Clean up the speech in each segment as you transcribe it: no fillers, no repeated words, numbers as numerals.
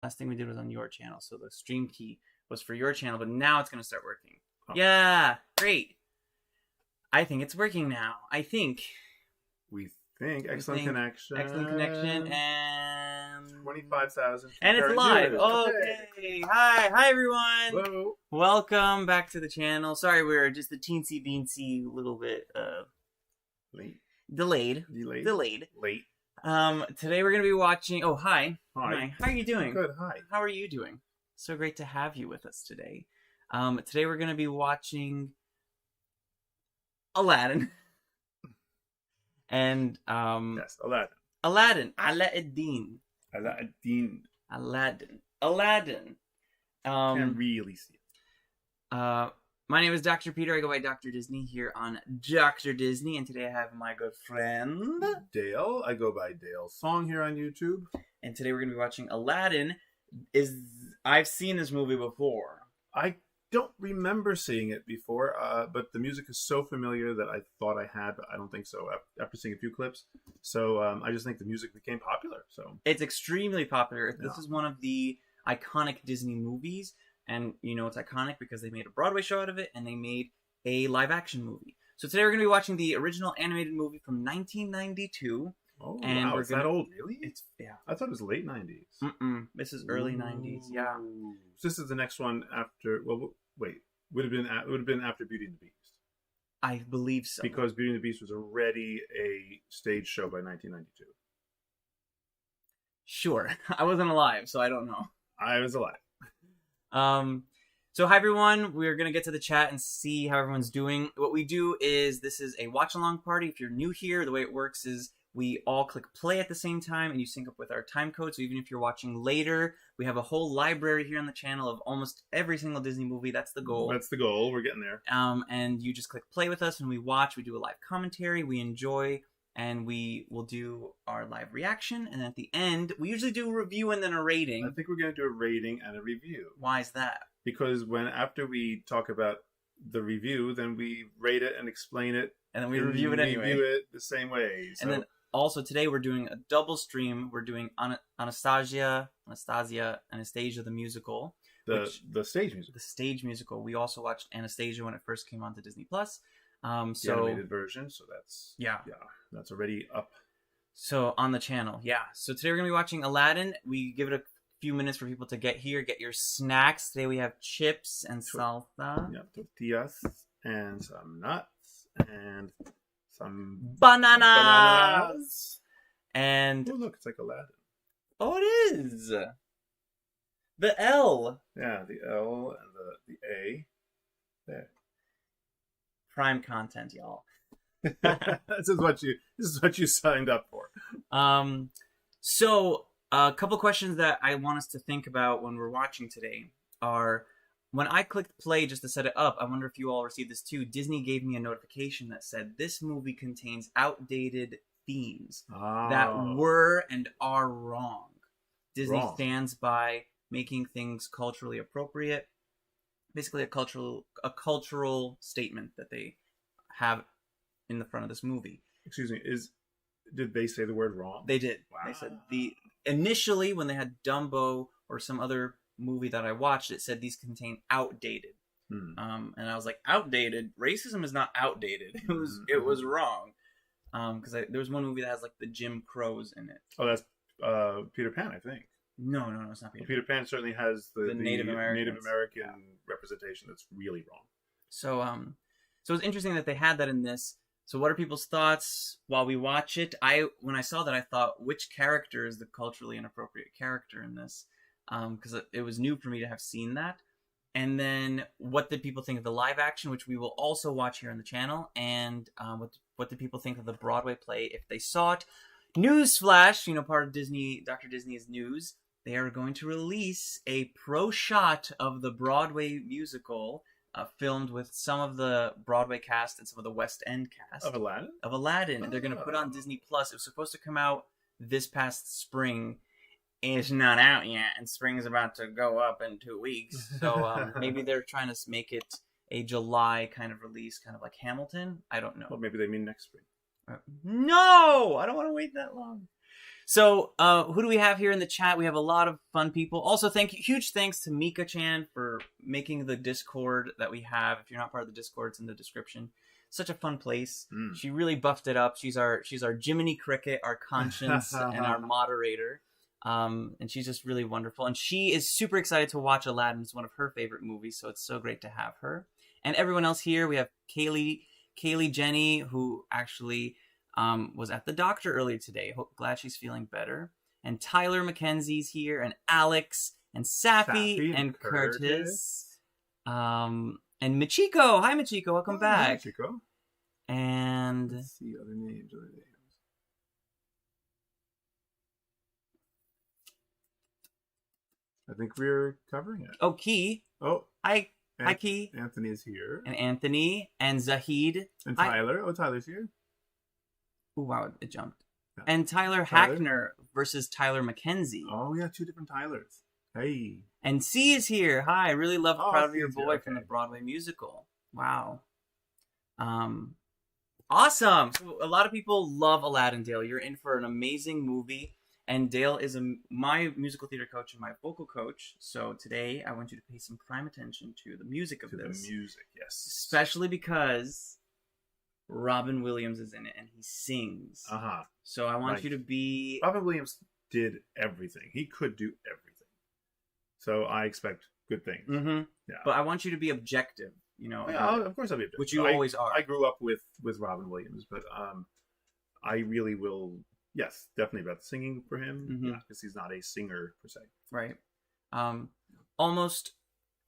Last thing we did was on your channel, so the stream key was for your channel, but now it's going to start working. Oh. Yeah, great. I think it's working now. I think. We think. Excellent connection. Excellent connection, and 25,000. And it's live. Okay. Hi everyone. Hello. Welcome back to the channel. Sorry, we were just a teensy beansy little bit delayed. Late. Today we're gonna be watching. Oh, hi. Hi. How are you doing? Good. Hi. How are you doing? So great to have you with us today. Today we're gonna be watching Aladdin. And Yes, Aladdin. Aladdin. Can't really see it. My name is Dr. Peter. I go by Dr. Disney here on Dr. Disney, and today I have my good friend Dale. I go by DayleSong here on YouTube. And today we're gonna be watching Aladdin. I've seen this movie before. I don't remember seeing it before, but the music is so familiar that I thought I had, but I don't think so after seeing a few clips. So I just think the music became popular. So it's extremely popular. Yeah. This is one of the iconic Disney movies, and you know it's iconic because they made a Broadway show out of it, and they made a live-action movie. So today we're going to be watching the original animated movie from 1992. Oh, and wow. Is that old, really? Yeah. I thought it was late 90s. This is early 90s, yeah. So this is the next one after, well, wait. It would have been after Beauty and the Beast. I believe so. Because Beauty and the Beast was already a stage show by 1992. Sure. I wasn't alive, so I don't know. I was alive. So hi everyone, we're going to get to the chat and see how everyone's doing. What we do is, this is a watch-along party. If you're new here, the way it works is we all click play at the same time and you sync up with our time code. So even if you're watching later, we have a whole library here on the channel of almost every single Disney movie. That's the goal. That's the goal. We're getting there. And you just click play with us and we watch. We do a live commentary. We enjoy. And we will do our live reaction. And at the end, we usually do a review and then a rating. I think we're going to do a rating and a review. Why is that? Because after we talk about the review, then we rate it and explain it. And then we review it anyway. Review it the same way. So. And then also today we're doing a double stream. We're doing Anastasia the musical. The stage musical. The stage musical. We also watched Anastasia when it first came onto Disney Plus. The animated version, so that's that's already up. So on the channel, yeah. So today we're gonna be watching Aladdin. We give it a few minutes for people to get here, get your snacks. Today we have chips and salsa. Yeah, tortillas and some nuts and some bananas. And oh look, it's like Aladdin. Oh, it is. The L. Yeah, the L and the A. There. Prime content, y'all. This is what you signed up for. So a couple questions that I want us to think about when we're watching today are, when I clicked play just to set it up, I wonder if you all received this too. Disney gave me a notification that said this movie contains outdated themes that were and are wrong. Disney stands by making things culturally appropriate. Basically a cultural statement that they have in the front of this movie. Excuse me, did they say the word wrong? They did. Wow. They said initially when they had Dumbo or some other movie that I watched, it said these contain outdated. And I was like, outdated? Racism is not outdated. It was wrong. Because there was one movie that has like the Jim Crows in it. Oh, that's Peter Pan, I think. No, it's not Peter Pan. Peter Pan certainly has the Native American representation that's really wrong. So it's interesting that they had that in this. So what are people's thoughts while we watch it? When I saw that, I thought, which character is the culturally inappropriate character in this? Because it was new for me to have seen that. And then what did people think of the live action, which we will also watch here on the channel? And what did people think of the Broadway play if they saw it? Newsflash, part of Disney, Dr. Disney is news. They are going to release a pro shot of the Broadway musical, filmed with some of the Broadway cast and some of the West End cast. Of Aladdin? Of Aladdin. They're going to put on Disney Plus. It was supposed to come out this past spring. It's not out yet, and spring is about to go up in 2 weeks. So maybe they're trying to make it a July kind of release, kind of like Hamilton. I don't know. Well, maybe they mean next spring. No! I don't want to wait that long. So, who do we have here in the chat? We have a lot of fun people. Also, huge thanks to Mika-chan for making the Discord that we have. If you're not part of the Discord, it's in the description. Such a fun place. She really buffed it up. She's our Jiminy Cricket, our conscience, and our moderator. And she's just really wonderful. And she is super excited to watch Aladdin. It's one of her favorite movies, so it's so great to have her. And everyone else here, we have Kaylee Jenny, who actually was at the doctor earlier today. Glad she's feeling better. And Tyler Mackenzie's here, and Alex, and Safi, and Curtis. And Michiko. Hi, Michiko. Welcome back. Hi, Michiko. And let's see other names. I think we're covering it. Oh, Key. Oh. Hi, Key. Anthony is here. And Anthony. And Zahid. And Tyler. Oh, Tyler's here. Oh, wow. It jumped. Yeah. And Tyler Hackner versus Tyler Mackenzie. Oh, yeah. 2 different Tylers. Hey. And C is here. Hi. I really love Proud of Your Boy from the Broadway musical. Wow. Awesome. So a lot of people love Aladdin, Dale. You're in for an amazing movie. And Dale is my musical theater coach and my vocal coach. So today I want you to pay some prime attention to the music of this. The music, yes. Especially because Robin Williams is in it and he sings. So I want you to be... Robin Williams did everything. He could do everything. So I expect good things. Yeah. But I want you to be objective. You know, of course I'll be objective. Which you always are. I grew up with Robin Williams, but I really will... Yes, definitely about the singing for him. Yeah, because he's not a singer per se. Right. Almost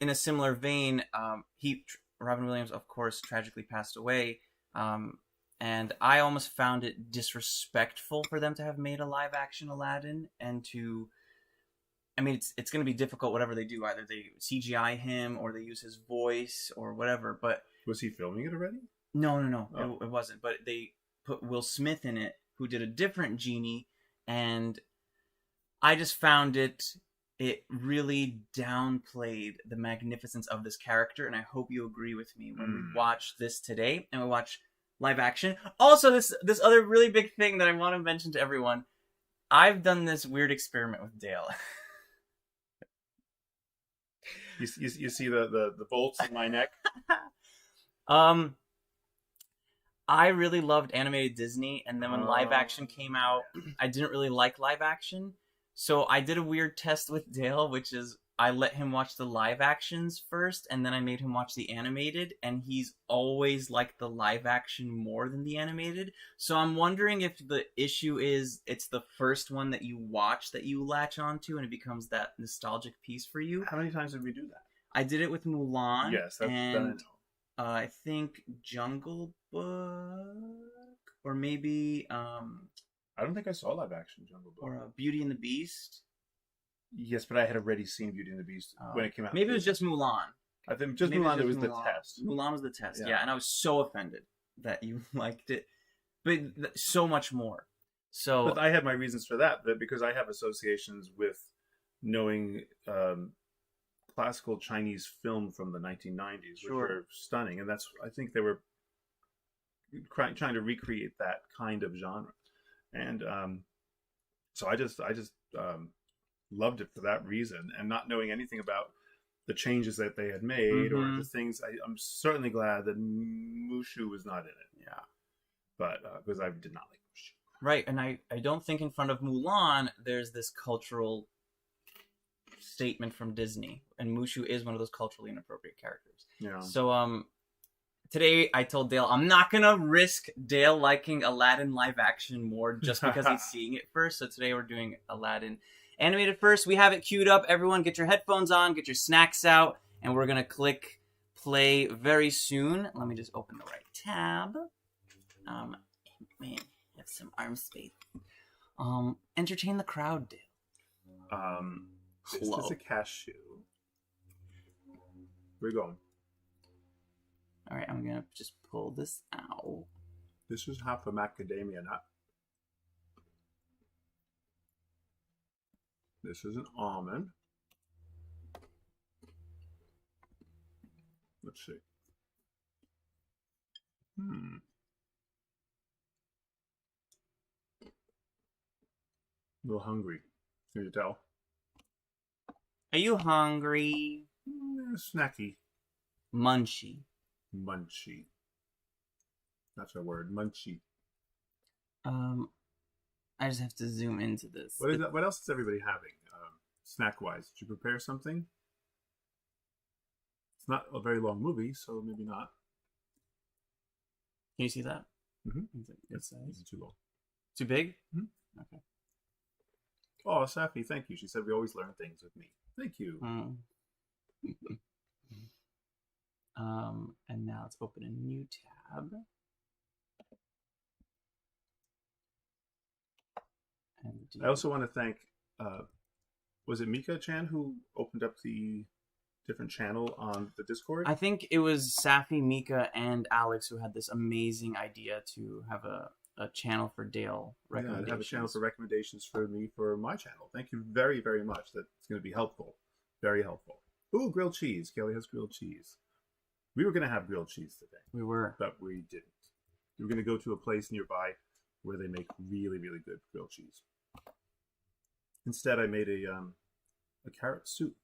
in a similar vein, Robin Williams, of course, tragically passed away. And I almost found it disrespectful for them to have made a live action Aladdin and to... I mean, it's going to be difficult whatever they do. Either they CGI him or they use his voice or whatever. But was he filming it already? No. Oh. It wasn't. But they put Will Smith in it, who did a different Genie, and I just found it really downplayed the magnificence of this character, and I hope you agree with me when we watch this today and we watch live action. Also, this other really big thing that I want to mention to everyone, I've done this weird experiment with Dale. You see the bolts in my neck? I really loved animated Disney, and then when live action came out, I didn't really like live action. So I did a weird test with Dale, which is I let him watch the live actions first, and then I made him watch the animated, and he's always liked the live action more than the animated. So I'm wondering if the issue is it's the first one that you watch that you latch onto, and it becomes that nostalgic piece for you. How many times did we do that? I did it with Mulan. Yes, that's and I think Jungle Book, or maybe I don't think I saw live action Jungle Book. Or Beauty and the Beast. Yes, but I had already seen Beauty and the Beast when it came out. Maybe it was just Mulan. I think just Mulan. It was the test. Mulan was the test. Yeah, and I was so offended that you liked it, but so much more. So, but I had my reasons for that. But because I have associations with knowing classical Chinese film from the 1990s, which were stunning, and I think they were trying to recreate that kind of genre, and so I just loved it for that reason, and not knowing anything about the changes that they had made or the things. I'm certainly glad that Mushu was not in it. Yeah, but because I did not like Mushu. Right, and I don't think in front of Mulan there's this cultural statement from Disney, and Mushu is one of those culturally inappropriate characters. Yeah. So today I told Dale I'm not gonna risk Dale liking Aladdin live action more just because he's seeing it first. So today we're doing Aladdin animated first. We have it queued up. Everyone get your headphones on, get your snacks out, and we're gonna click play very soon. Let me just open the right tab. Man, have some arm space. Entertain the crowd, Dale. This is a cashew. Where are you going? All right, I'm gonna just pull this out. This is half a macadamia nut. This is an almond. Let's see. little hungry. Can you tell? Are you hungry? Snacky. Munchy. Munchy. That's our word. Munchy. I just have to zoom into this. What is that? What else is everybody having? Snack-wise, did you prepare something? It's not a very long movie, so maybe not. Can you see that? Mm-hmm. It's too long. Too big? Mm-hmm. Okay. Oh, Safi, thank you. She said we always learn things with me. Thank you. And now let's open a new tab. I also want to thank, was it Mika-chan who opened up the different channel on the Discord? I think it was Safi, Mika, and Alex who had this amazing idea to have a channel for Dale recommendations. Yeah, have a channel for recommendations for me for my channel. Thank you very, very much. That's going to be helpful. Very helpful. Ooh, grilled cheese. Kelly has grilled cheese. We were going to have grilled cheese today. We were. But we didn't. We were going to go to a place nearby where they make really, really good grilled cheese. Instead, I made a carrot soup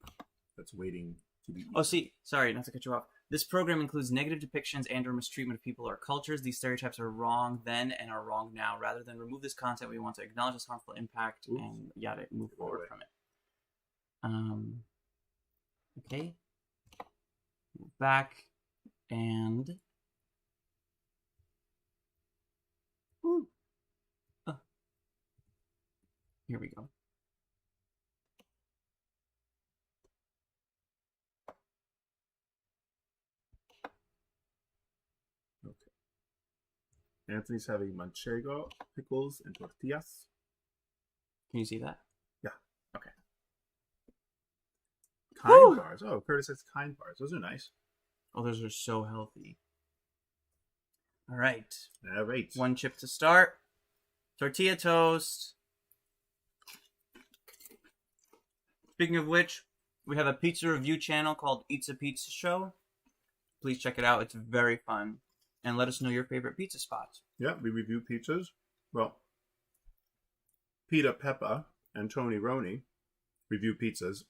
that's waiting to be eaten. Oh, see, sorry, not to cut you off. This program includes negative depictions and or mistreatment of people or cultures. These stereotypes are wrong then and are wrong now. Rather than remove this content, we want to acknowledge this harmful impact and move forward from it. Okay. Move back and... Here we go. Anthony's having manchego, pickles, and tortillas. Can you see that? Yeah. Okay. Kind bars. Oh, Curtis has kind bars. Those are nice. Oh, those are so healthy. All right. All right. One chip to start. Tortilla toast. Speaking of which, we have a pizza review channel called Eats a Pizza Show. Please check it out. It's very fun. And let us know your favorite pizza spots. Yeah, we review pizzas. Well, Pita Peppa and Tony Roney review pizzas.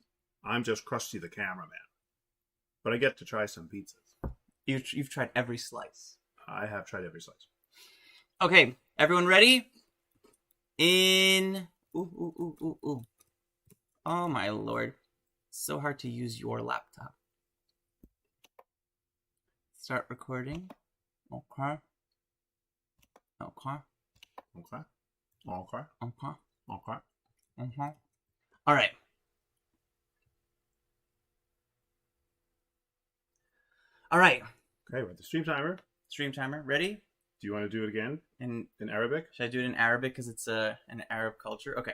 I'm just Krusty the cameraman. But I get to try some pizzas. You've tried every slice. I have tried every slice. Okay, everyone ready? Ooh. Oh my lord. It's so hard to use your laptop. Start recording. Okay. Okay. All right. Okay, we're at the stream timer. Stream timer. Ready? Do you want to do it again in Arabic? Should I do it in Arabic because it's an Arab culture? Okay.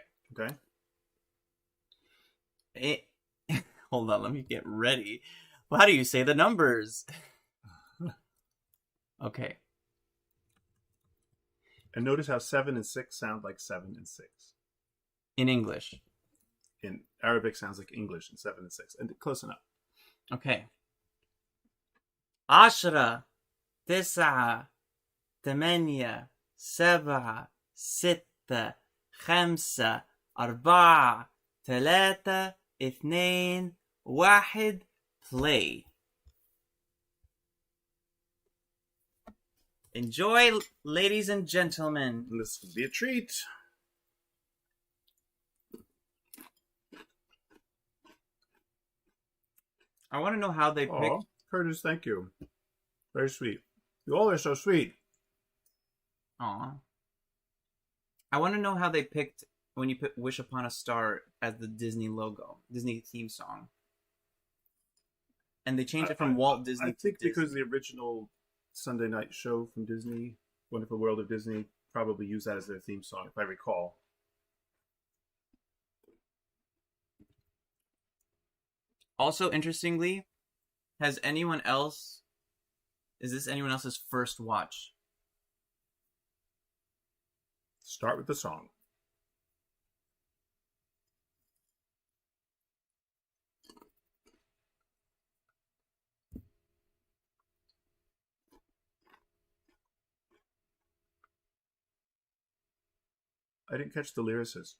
Hold on, let me get ready. Well, how do you say the numbers? Okay. And notice how 7 and 6 sound like 7 and 6. In English. In Arabic sounds like English in 7 and 6. And close enough. Okay. 10 9 8 7 6 5 4 3 2 1 play. Enjoy, ladies and gentlemen. This will be a treat. I want to know how they picked... Curtis, thank you. Very sweet. You all are so sweet. Aw. I want to know how they picked when you put Wish Upon a Star as the Disney logo, Disney theme song. And they changed it from Walt Disney to think Disney. Because the original Sunday night show from Disney, Wonderful World of Disney, probably used that as their theme song, if I recall. Also, interestingly, is this anyone else's first watch? Start with the song. I didn't catch the lyricist.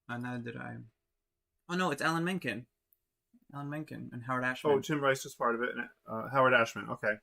Neither did I. Oh no, it's Alan Menken. Alan Menken and Howard Oh, Ashman. Tim Rice is part of it, and Howard Ashman. Okay.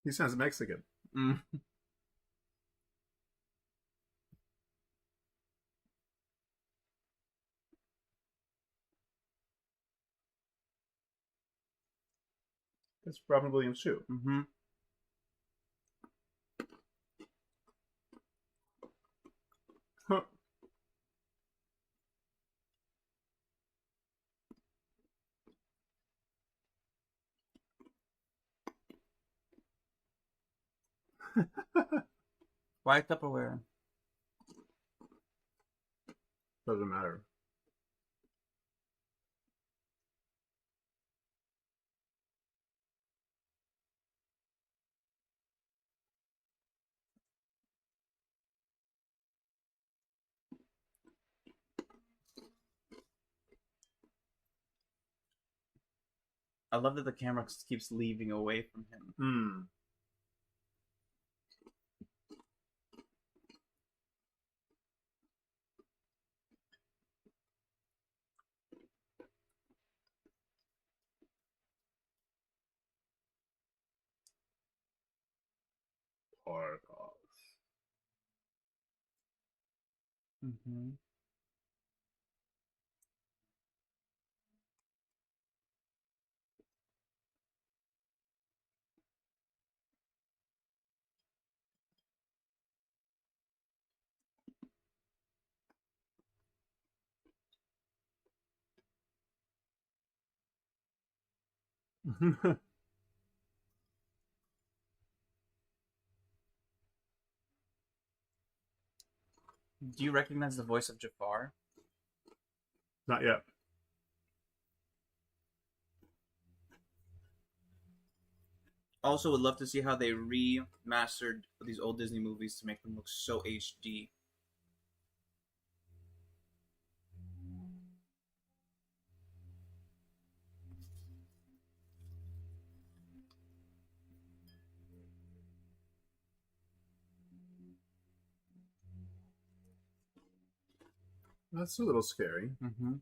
He sounds Mexican. Mm. That's Robin Williams too. Mm-hmm. Huh. Why Tupperware? Doesn't matter. I love that the camera keeps leaving away from him. Hmm. Tarkov. Mm-hmm. Do you recognize the voice of Jafar? Not yet. Also, would love to see how they remastered these old Disney movies to make them look so HD. That's a little scary. Mm-hmm.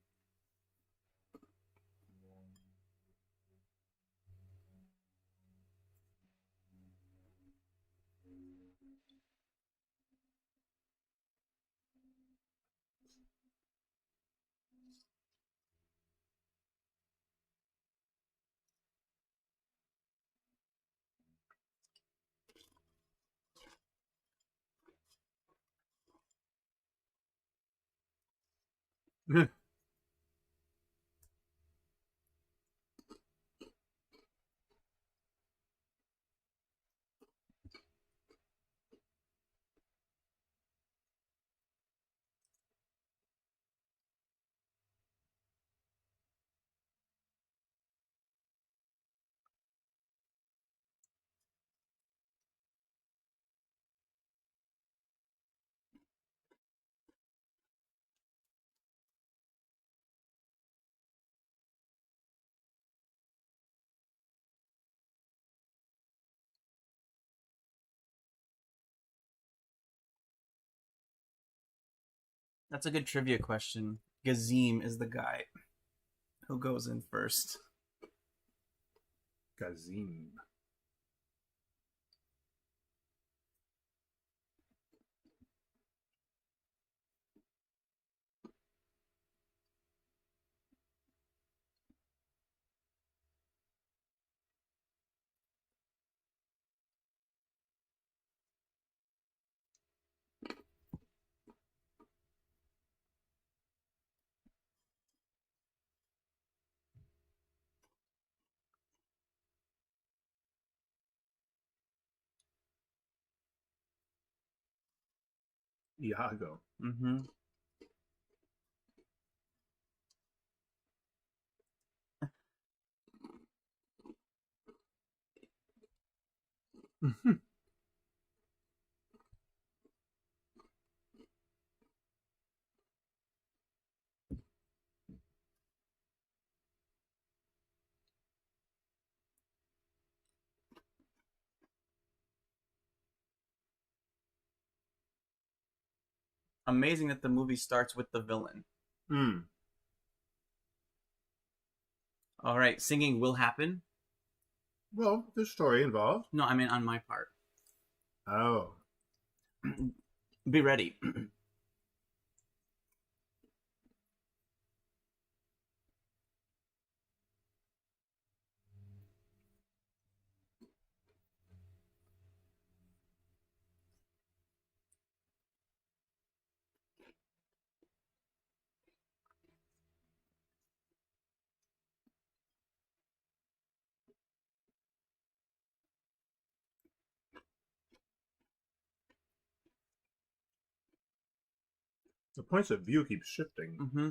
That's a good trivia question. Gazim is the guy who goes in first. Gazim. Iago. Mm-hmm. Amazing that the movie starts with the villain. Mm. All right, singing will happen. Well, there's story involved. No, I mean on my part. Oh. Be ready. The points of view keep shifting. Mm-hmm.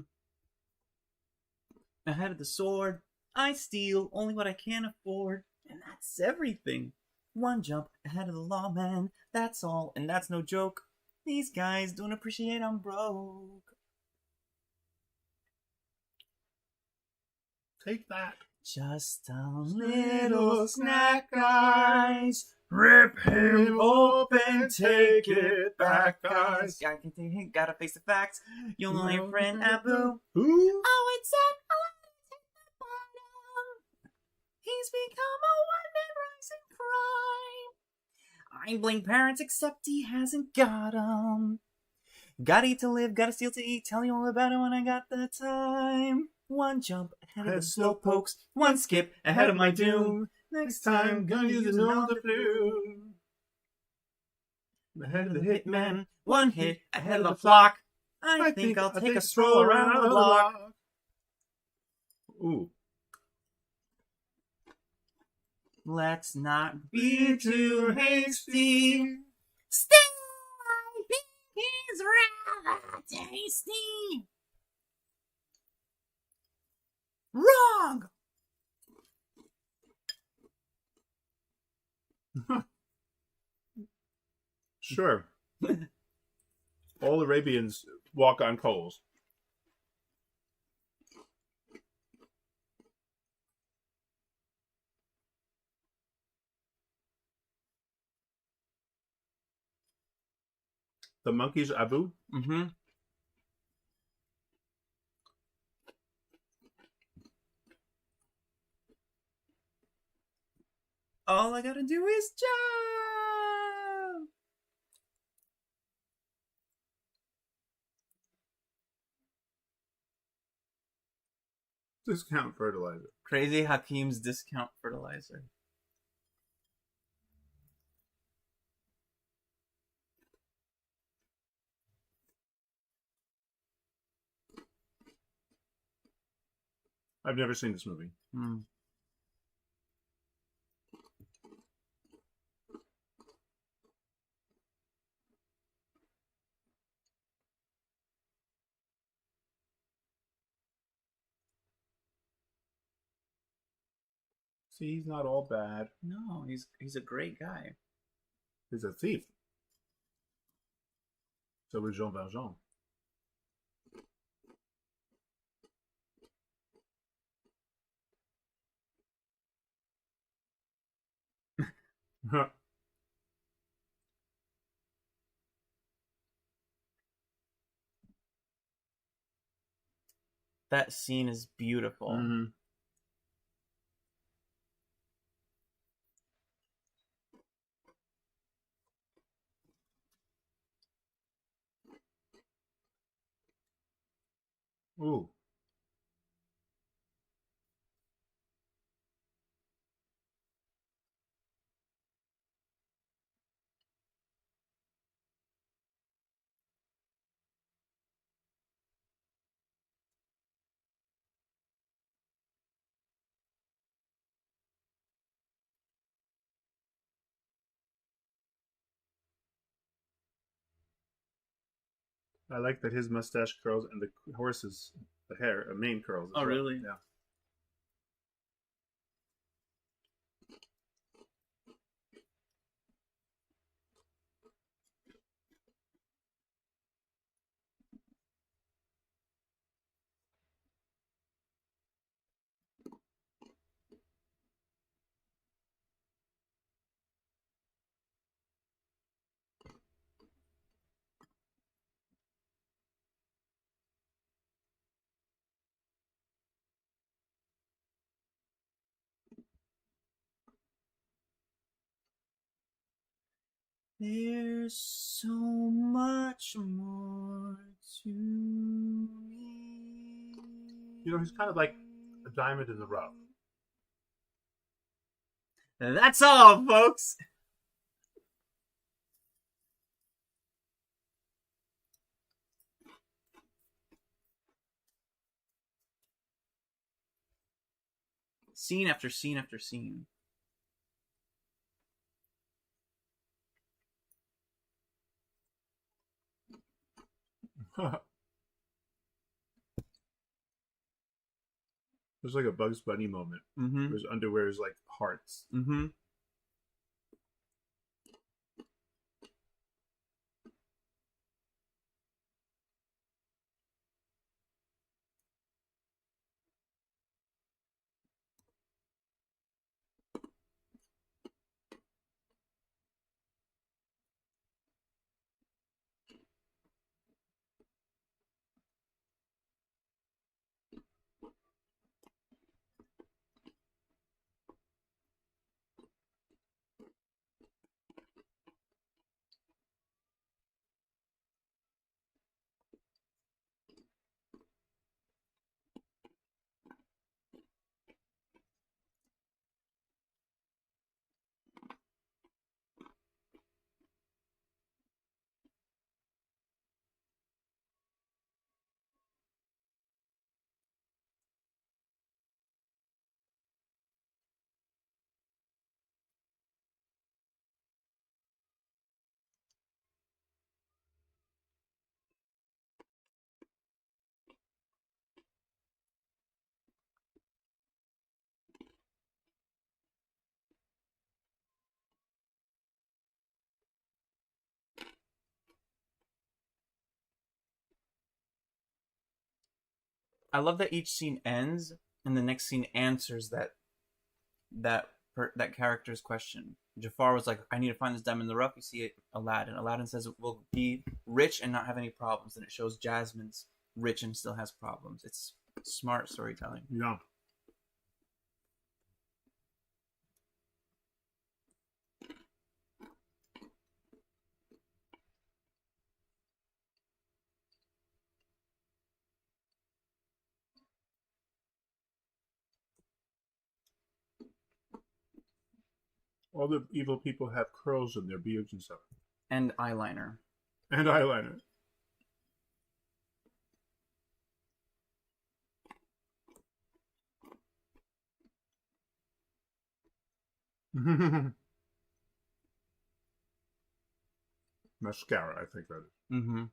Ahead of the sword, I steal only what I can afford, and that's everything. One jump ahead of the lawman, that's all, and that's no joke. These guys don't appreciate I'm broke. Take that. Just a little snack, guys. Rip him open, take it back, guys. Gotta face the facts. You'll know your friend Abu. Who? Oh, it's an Aladdin at the bottom. He's become a one-man rising crime. I blame parents, except he hasn't got 'em. Gotta eat to live, gotta steal to eat. Tell you all about it when I got the time. One jump ahead of the slow pokes, one skip ahead of my doom. Next time, gonna use another plume. Ahead of the hitman, one hit ahead of the flock. I think I'll take a stroll around the block. Ooh. Let's not be too hasty. Still, I think he's rather tasty. Wrong! Sure. All Arabians walk on coals. The monkey's Abu? Mm-hmm. All I gotta do is jump! Discount fertilizer. Crazy Hakim's discount fertilizer. I've never seen this movie. Hmm. See, he's not all bad. No, he's a great guy. He's a thief. So is Jean Valjean. That scene is beautiful. Mm-hmm. Ooh. I like that his mustache curls and the horse's the hair, mane curls as Oh, well. really? Yeah. There's so much more to me. You know, he's kind of like a diamond in the rough. And that's all, folks. Scene after scene after scene. There's like a Bugs Bunny moment. Mm-hmm. Where his underwear is like hearts. Mm-hmm. I love that each scene ends and the next scene answers that character's question. Jafar was like, "I need to find this diamond in the rough." You see Aladdin. Aladdin says, "We'll be rich and not have any problems." And it shows Jasmine's rich and still has problems. It's smart storytelling. Yeah. All the evil people have curls in their beards and stuff. And eyeliner. And eyeliner. Mascara, I think that is. Mm-hmm.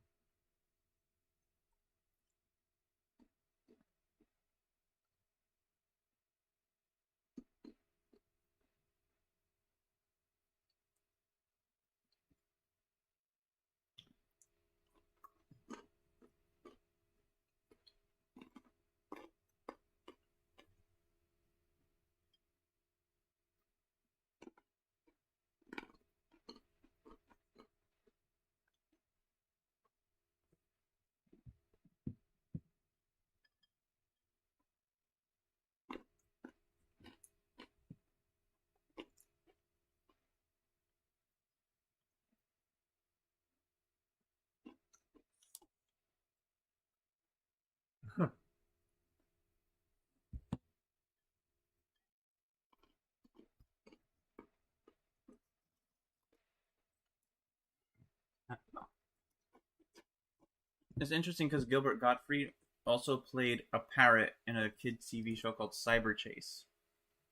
It's interesting because Gilbert Gottfried also played a parrot in a kids' TV show called Cyber Chase.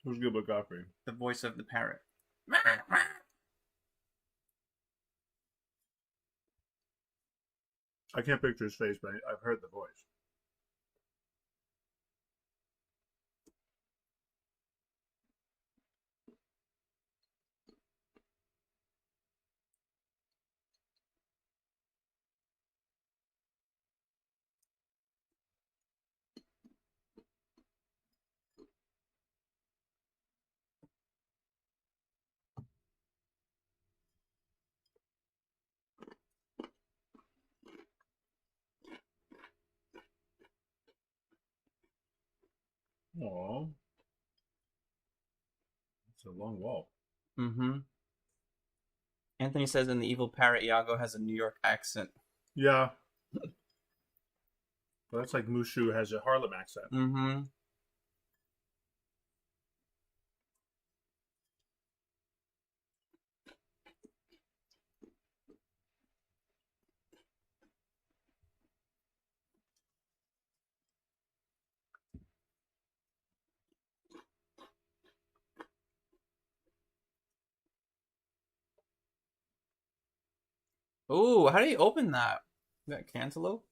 Who's Gilbert Gottfried? The voice of the parrot. I can't picture his face, but I've heard the voice. Oh, it's a long wall. Mm-hmm. Anthony says in the evil parrot, Iago has a New York accent. Yeah. Well, that's like Mushu has a Harlem accent. Mm-hmm. Ooh, how do you open that? Is that cantaloupe?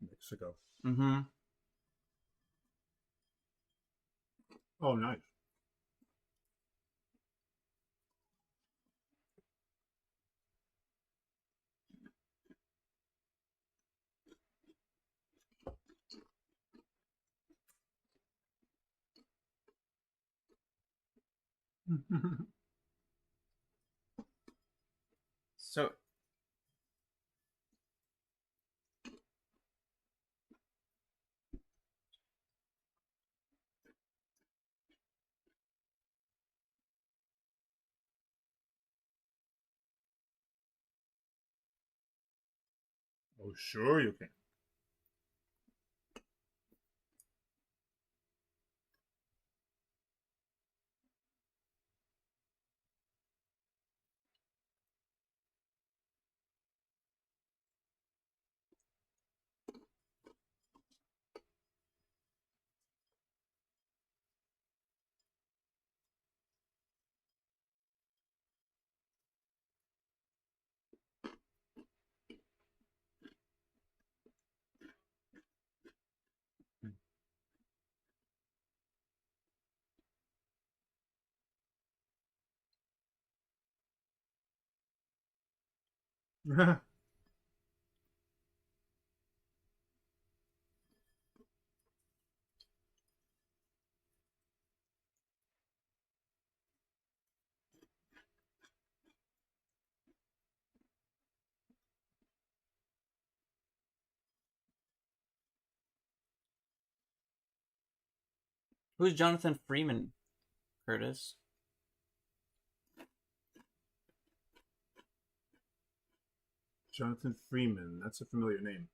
Mexico. Mm-hmm. Oh, nice. So, Oh, sure you can. who's Jonathan Freeman, Curtis? Jonathan Freeman. That's a familiar name.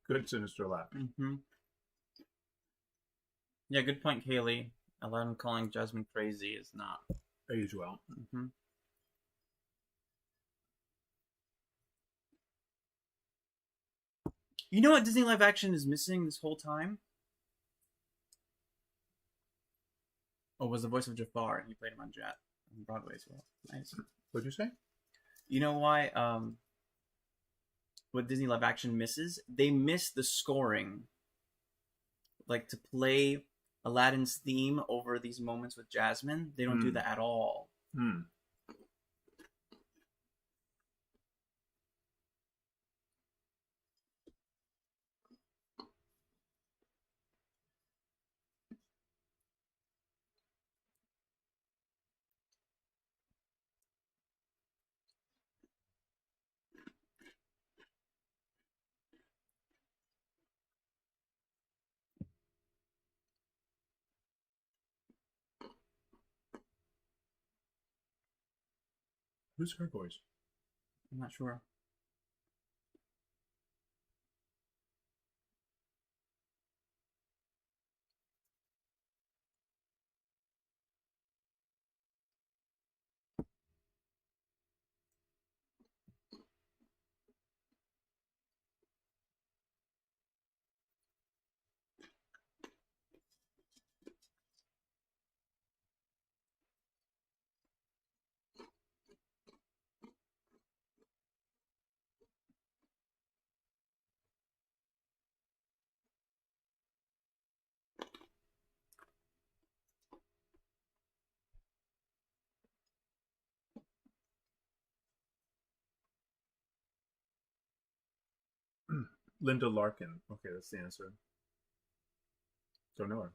Good sinister laugh. Mm-hmm. Yeah, good point, Kaylee. Aladdin calling Jasmine crazy is not. Age well. Mm-hmm. You know what Disney live action is missing this whole time? Oh, was the voice of Jafar, and he played him on Broadway as well. Nice. What'd you say? You know why? What Disney live action misses? They miss the scoring, like to play Aladdin's theme over these moments with Jasmine. They don't do that at all. Hmm. Who's her voice? I'm not sure. Linda Larkin. Okay, that's the answer. Don't know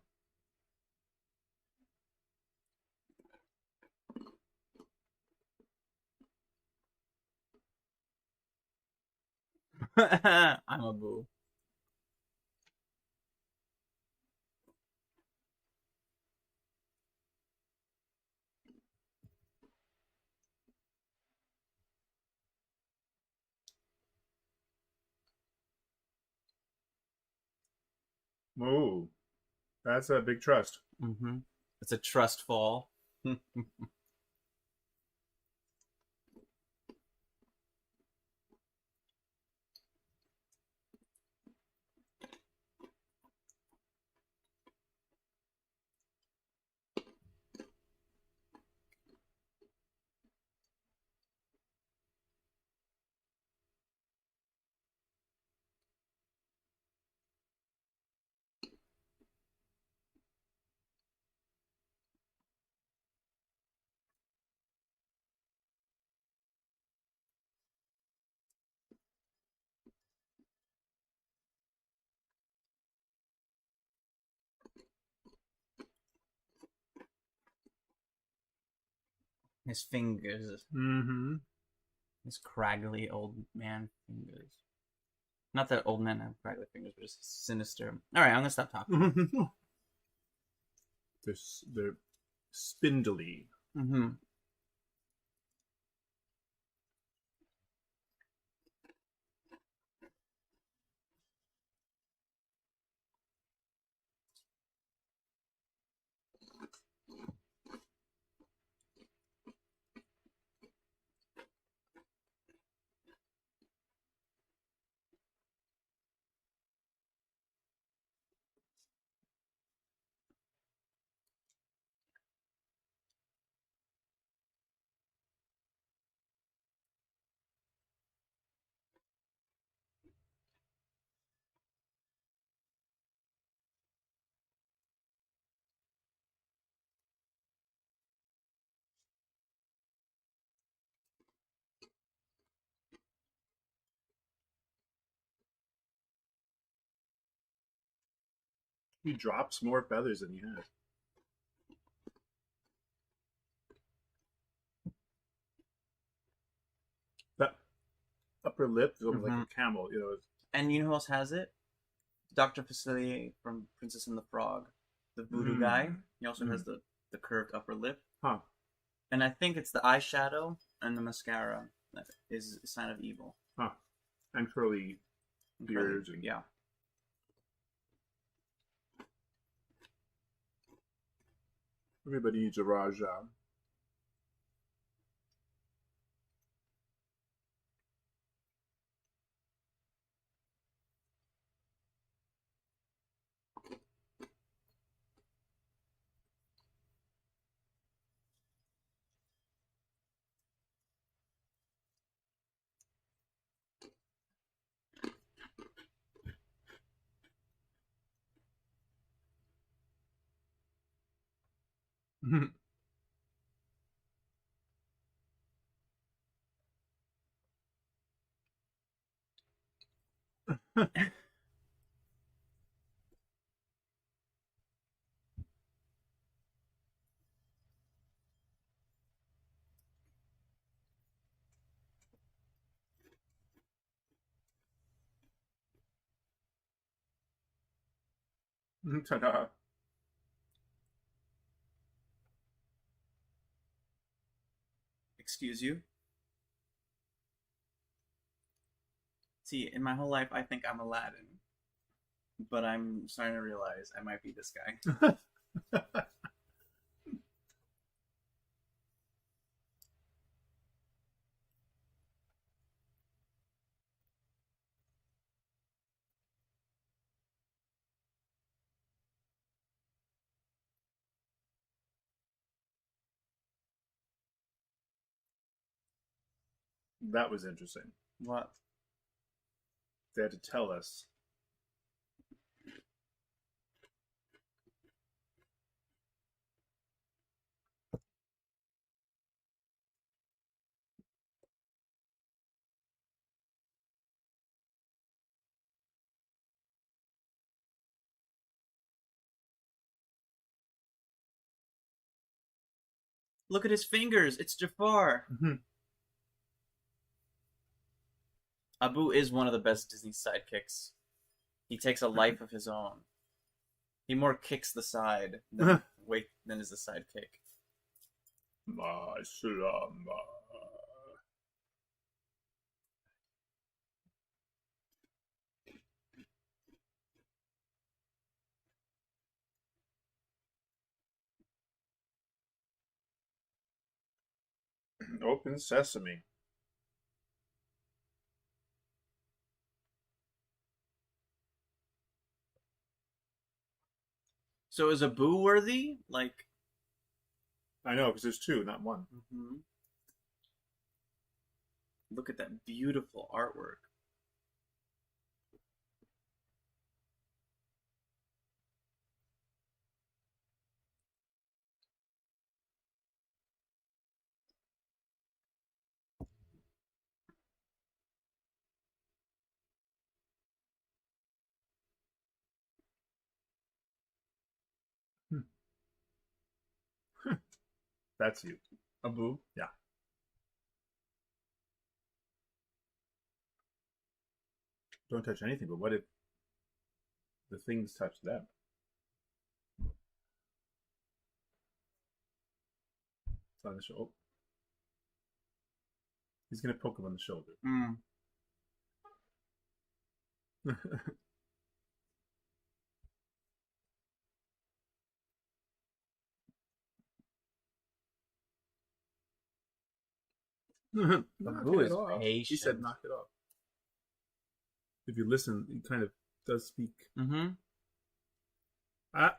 her. I'm a boo. Oh, that's a big trust. Mm-hmm. It's a trust fall. His fingers. Mm-hmm. His craggly old man fingers. Not that old men have craggly fingers, but just sinister. All right, I'm gonna stop talking. They're spindly. Mm-hmm. He drops more feathers than he has. That upper lip is almost like a camel, you know. And you know who else has it? Dr. Facilier from Princess and the Frog, the voodoo guy. He also has the curved upper lip. Huh. And I think it's the eyeshadow and the mascara that is a sign of evil. Huh. And curly beards. And... Yeah. Everybody needs a Raja. Ta-da. Excuse you? See, in my whole life, I think I'm Aladdin, but I'm starting to realize I might be this guy. That was interesting. What? They had to tell us. Look at his fingers. It's Jafar. Mhm. Abu is one of the best Disney sidekicks. He takes a life of his own. He more kicks the side than is the sidekick. Ma salam. Open sesame. So is Abu worthy? Like, I know, because there's two, not one. look at that beautiful artwork. That's you. Abu? Yeah. Don't touch anything, but what if the things touch them? It's on the shoulder. Oh. He's going to poke him on the shoulder. Mm. Abu is patient. He said, knock it off. If you listen, he kind of does speak. Mm-hmm. Ah.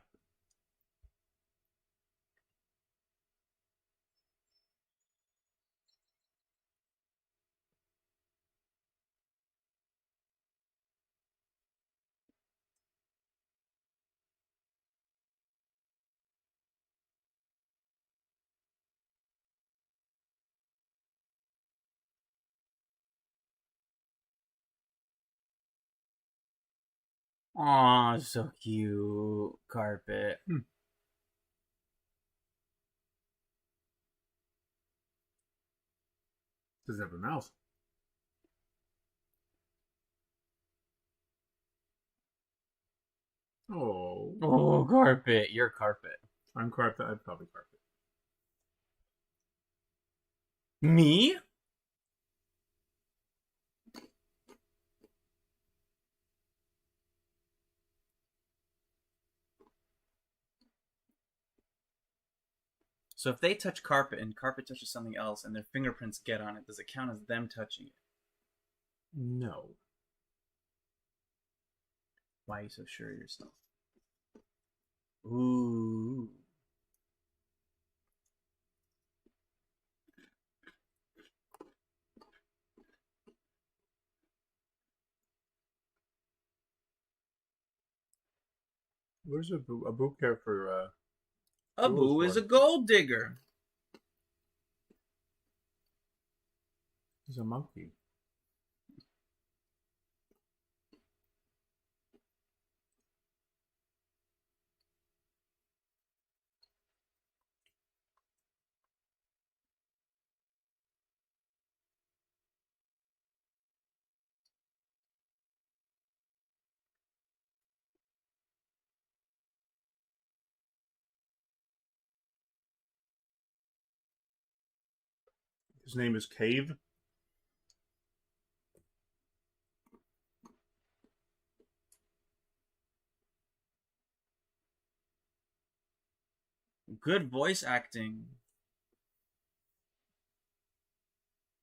Aw, so cute. Carpet. Doesn't have a mouth. Oh. Oh, carpet. You're carpet. I'm carpet. I'm probably carpet. Me? So if they touch carpet and carpet touches something else and their fingerprints get on it, does it count as them touching it? No. Why are you so sure of yourself? Ooh. Where's a book here for Abu is a gold digger. He's a monkey. His name is Cave. Good voice acting.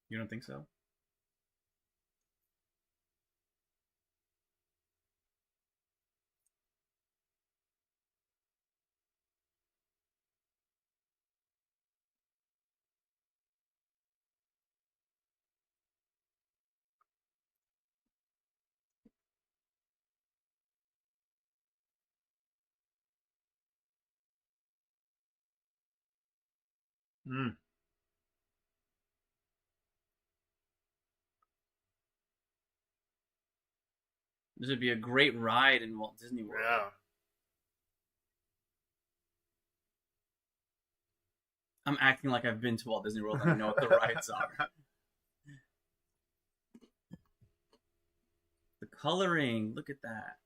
You don't think so? Mm. This would be a great ride in Walt Disney World. Yeah. I'm acting like I've been to Walt Disney World and I know what the rides are. The coloring, look at that.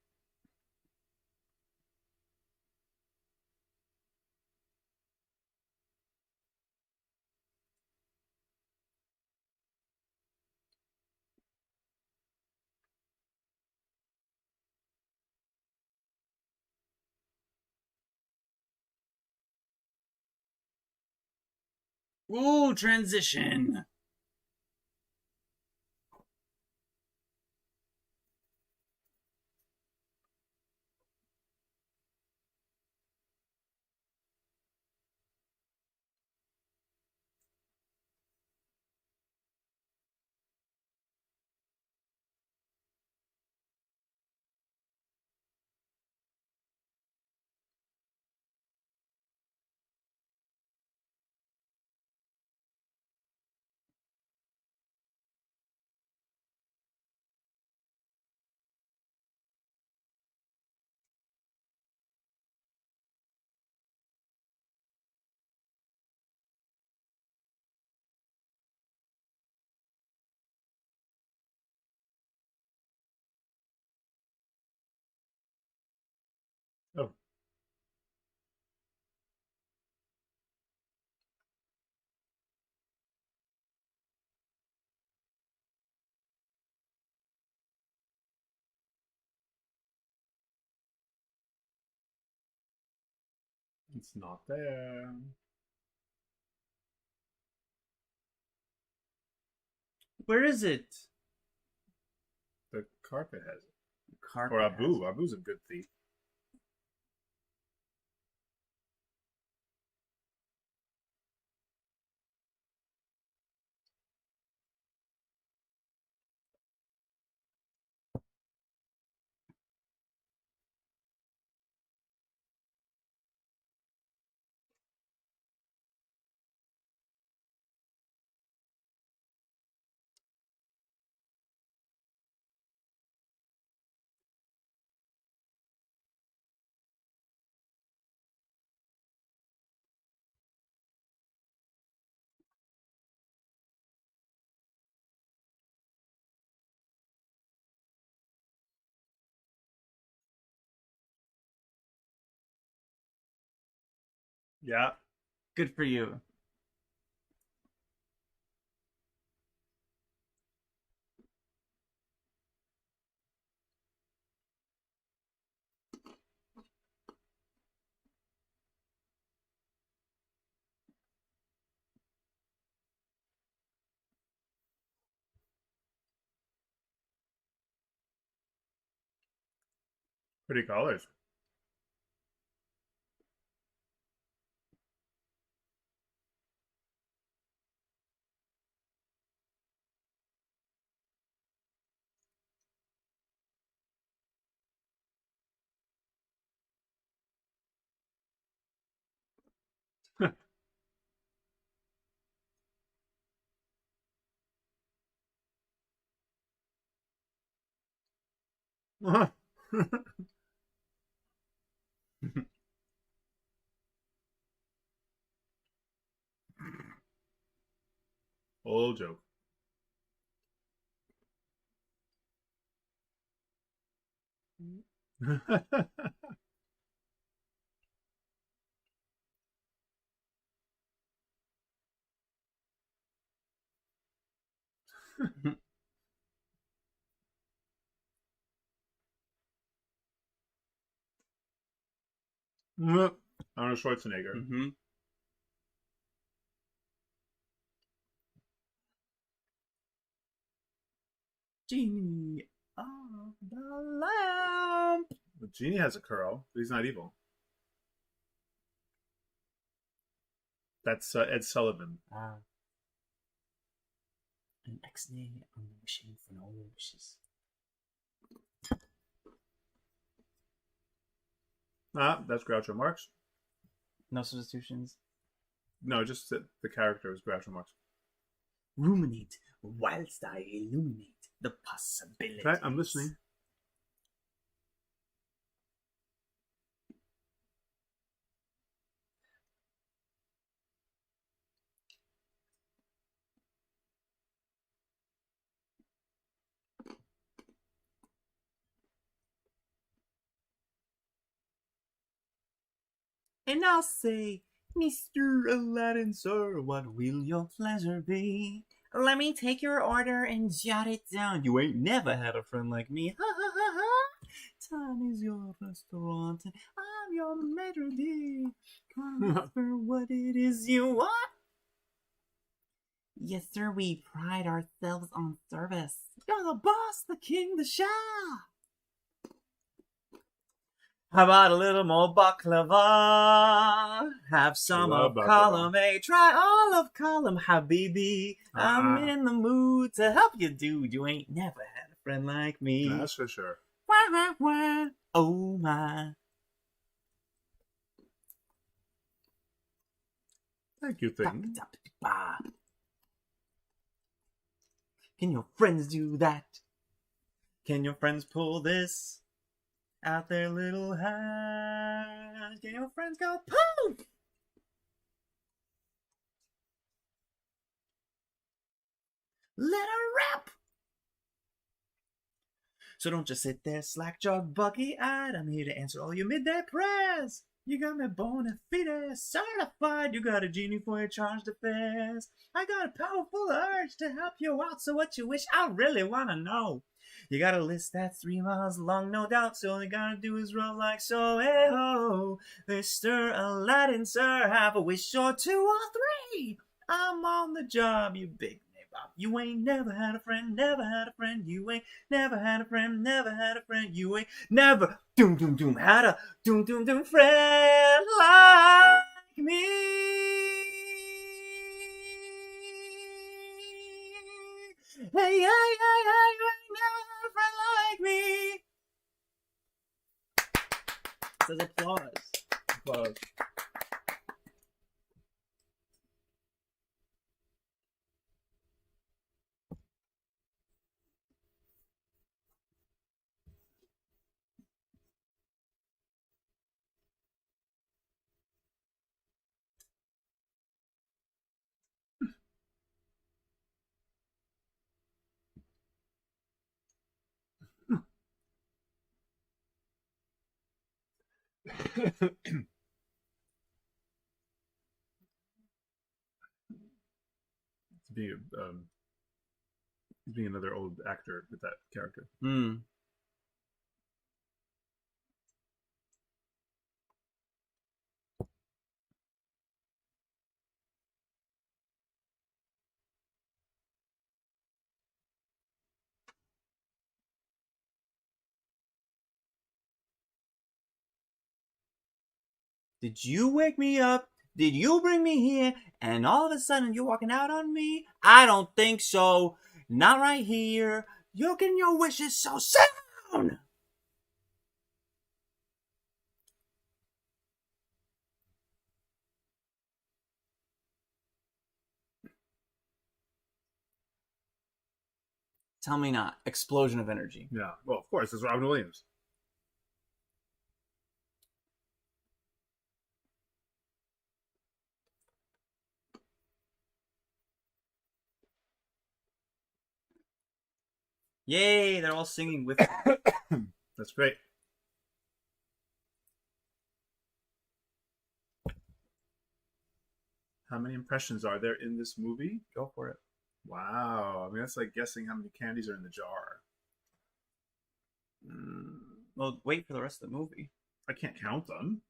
Ooh, transition. Oh. It's not there. Where is it? The carpet has it. Carpet Or has Abu. it. Abu's a good thief. Yeah. Good for you. Pretty colors. Old joke. Arnold Schwarzenegger. Mm-hmm. Genie of the lamp. But Genie has a curl, but he's not evil. That's Ed Sullivan. Ah. An ex-nay on the wishing for no wishes. That's Groucho Marx. No substitutions. No, just the character was Groucho Marx. Ruminate whilst I illuminate the possibilities. Okay, I'm listening. And I'll say, Mr. Aladdin, sir, what will your pleasure be? Let me take your order and jot it down. You ain't never had a friend like me. Ha ha ha ha. Time is your restaurant, and I'm your maitre d'. Come for what it is you want. Yes, sir, we pride ourselves on service. You're the boss, the king, the shah. How about a little more baklava? Have some of column A. Try all of column, habibi. I'm in the mood to help you, dude. You ain't never had a friend like me. That's for sure. Wah, wah, wah. Oh, my. Thank you, thing. Can your friends do that? Can your friends pull this out their little hands? Can your friends go poof? Let her rap. So don't just sit there slack-jawed, bucky-eyed. I'm here to answer all your midday prayers. You got me bona fide certified. You got a genie for your charged affairs. I got a powerful urge to help you out. So what you wish, I really want to know. You got a list that's 3 miles long, no doubt. So all you gotta do is roll like so. Hey ho, Mr. Aladdin, sir, have a wish or 2 or 3. I'm on the job, you big nabob. You ain't never had a friend, never had a friend. You ain't never had a friend, never had a friend. You ain't never had a friend like me. Hey, you ain't never had a friend like me. Says applause. Applause. Being another old actor with that character. Did you wake me up? Did you bring me here? And all of a sudden you're walking out on me? I don't think so. Not right here. You're getting your wishes so soon. Tell me not. Explosion of energy. Yeah. Well, of course, it's Robin Williams. Yay, they're all singing with That's great. How many impressions are there in this movie? Go for it. Wow. I mean, that's like guessing how many candies are in the jar. Well, wait for the rest of the movie. I can't count them.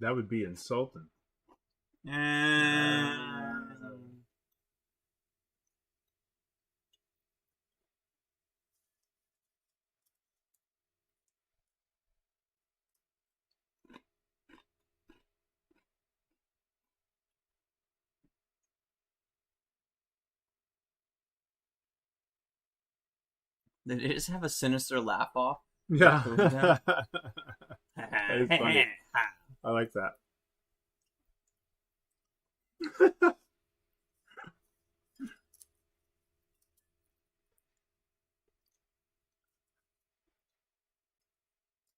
That would be insulting. Did it just have a sinister laugh off? Yeah. That That is funny. I like that.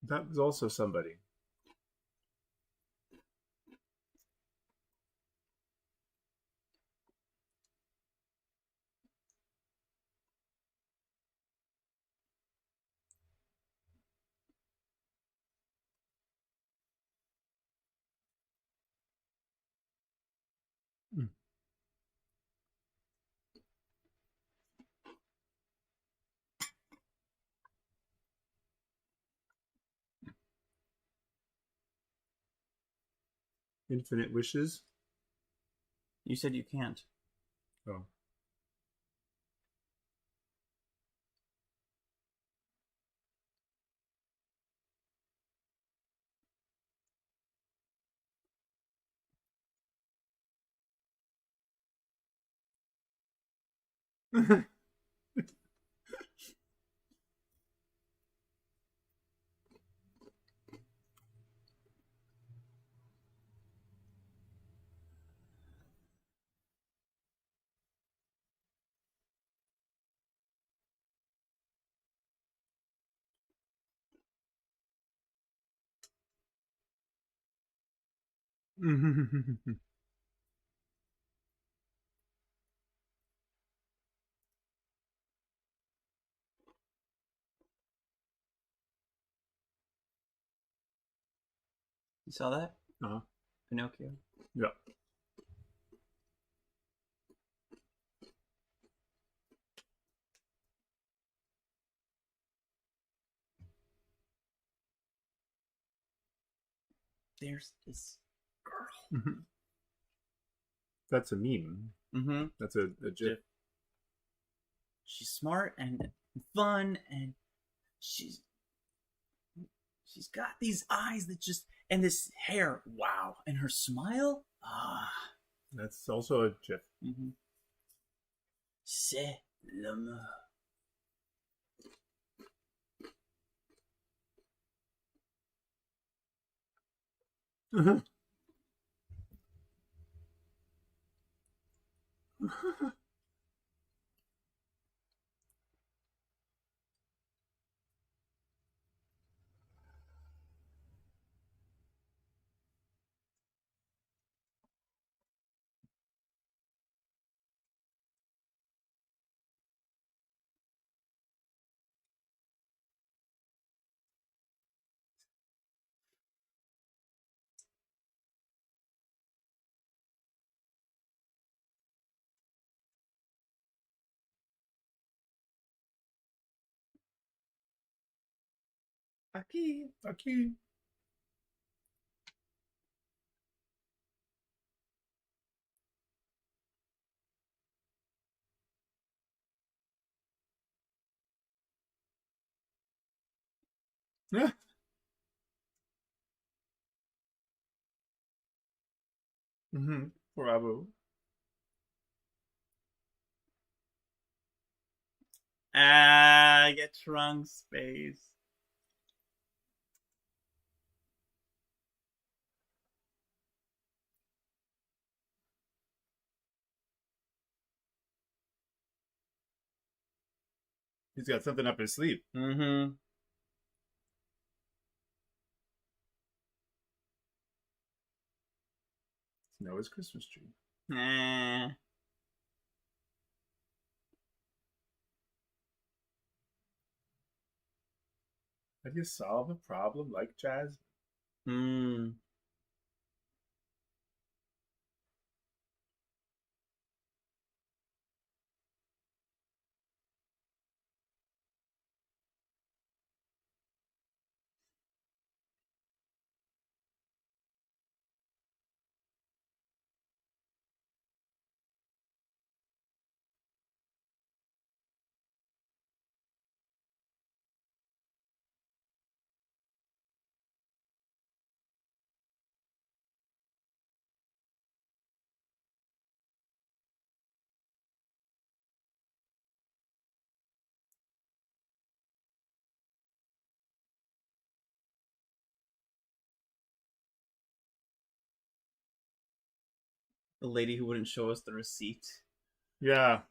That was also somebody. Infinite wishes. You said you can't. Oh. You saw that? Uh-huh. Pinocchio. Yeah. There's this girl. That's a meme. Mm-hmm. That's a GIF. She's smart and fun, and she's got these eyes that just, and this hair, wow, and her smile, That's also a GIF. Mm-hmm. C'est l'amour. Aquí. Aquí. Yeah. Bravo. Get Trunks space. He's got something up his sleeve. Mm-hmm. It's Noah's Christmas tree. Eh. How do you solve a problem like Jazz? Hmm. The lady who wouldn't show us the receipt. Yeah.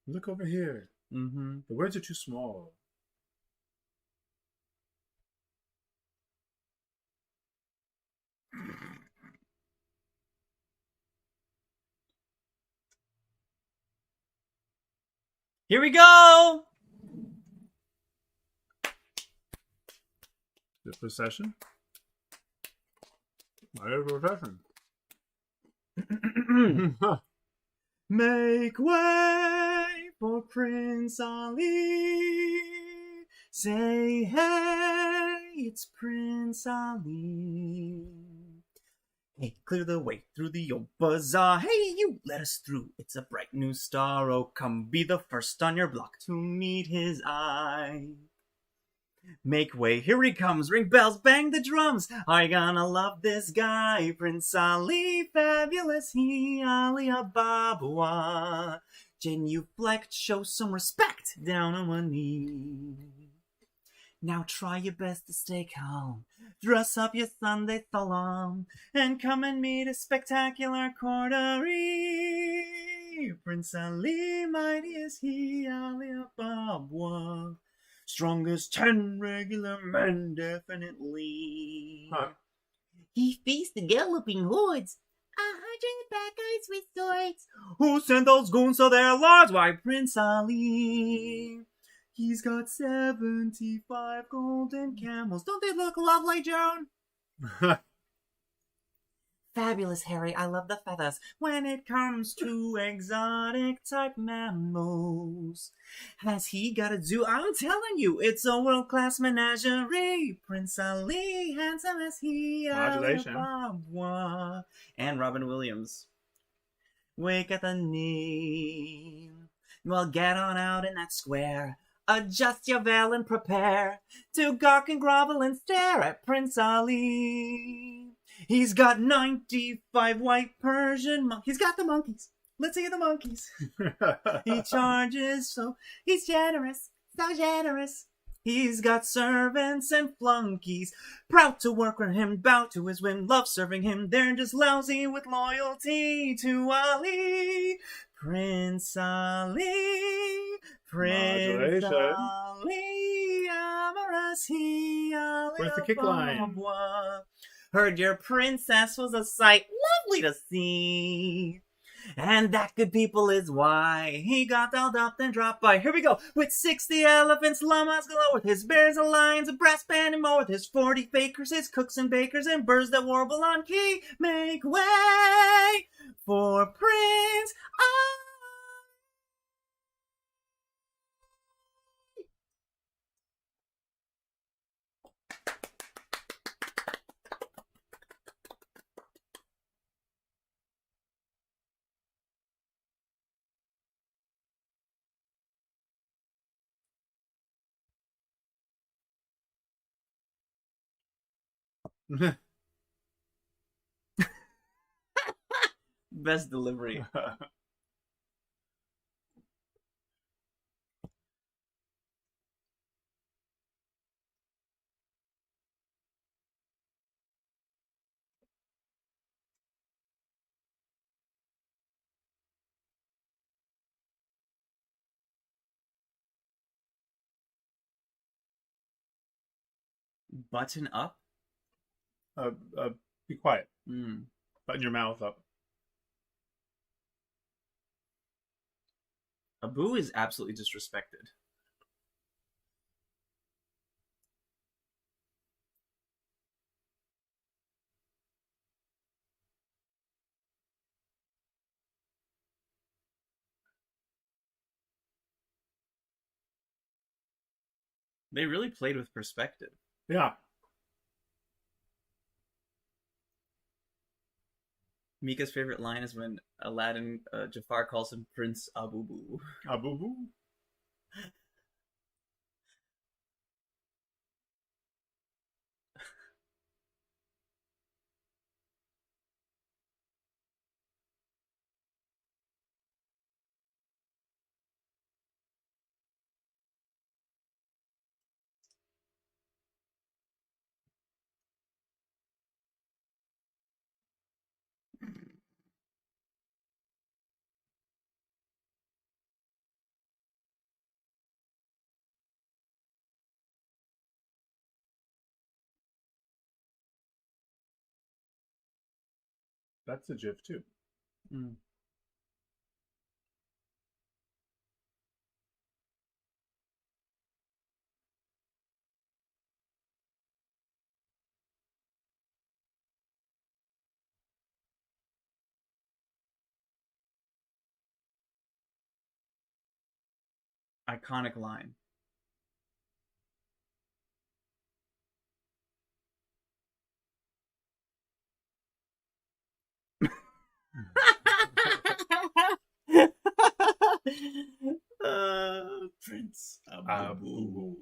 Look over here. Mm-hmm. The words are too small. Here we go! The procession? Why a procession? Make way for Prince Ali. Say hey, it's Prince Ali. Hey, clear the way through the old bazaar. Hey, you let us through. It's a bright new star. Oh, come be the first on your block to meet his eye. Make way, here he comes. Ring bells, bang the drums. Are you gonna love this guy? Prince Ali, fabulous he, Ali Ababa. Genuflect, show some respect. Down on one knee. Now try your best to stay calm. Dress up your Sunday salon and come and meet a spectacular coterie. Prince Ali, mighty is he, Ali Ababa. Strongest 10 regular men, definitely. Huh. He faced the galloping hordes, 100 bad guys with swords. Who sent those goons to their lords? Why, Prince Ali. He's got 75 golden camels. Don't they look lovely, Joan? Fabulous, Harry. I love the feathers. When it comes to exotic type mammals, has he got a zoo? I'm telling you, it's a world-class menagerie. Prince Ali, handsome as he, Modulation. Alibaba. And Robin Williams. Wake at the knee. Well, get on out in that square. Adjust your veil and prepare to gawk and grovel and stare at Prince Ali. He's got 95 white Persian monkeys. He's got the monkeys. Let's see the monkeys. He charges, so he's generous, so generous. He's got servants and flunkies, proud to work for him, bow to his whim, love serving him. They're just lousy with loyalty to Ali. Prince Ali, Prince Modulation. Ali, amorous he, Ali. Where's the kick line? Heard your princess was a sight lovely to see. And that, good people, is why he got dolled up and dropped by. Here we go. With 60 elephants, llamas galore, with his bears and lions, a brass band and more, with his 40 fakers, his cooks and bakers, and birds that warble on key. Make way for Prince Ali. Best delivery. Button up? Be quiet. Mm. Button your mouth up. Abu is absolutely disrespected. They really played with perspective. Yeah. Mika's favorite line is when Aladdin, Jafar calls him Prince Abubu. Abubu. That's a GIF too. Mm. Iconic line. Prince Abu.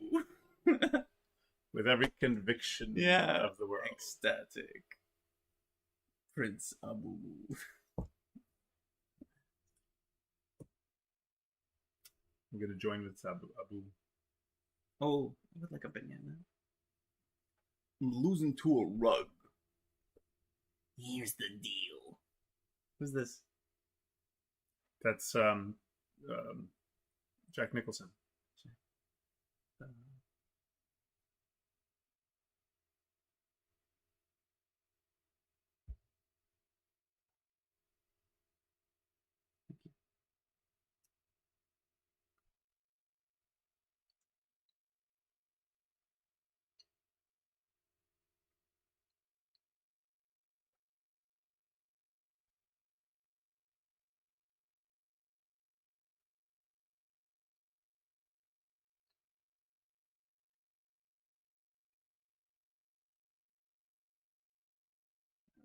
With every conviction Yeah. of the world. Ecstatic. Prince Abu. I'm gonna join with Abu. Oh, I would like a banana. I'm losing to a rug. Here's the deal. Who's this? That's Jack Nicholson.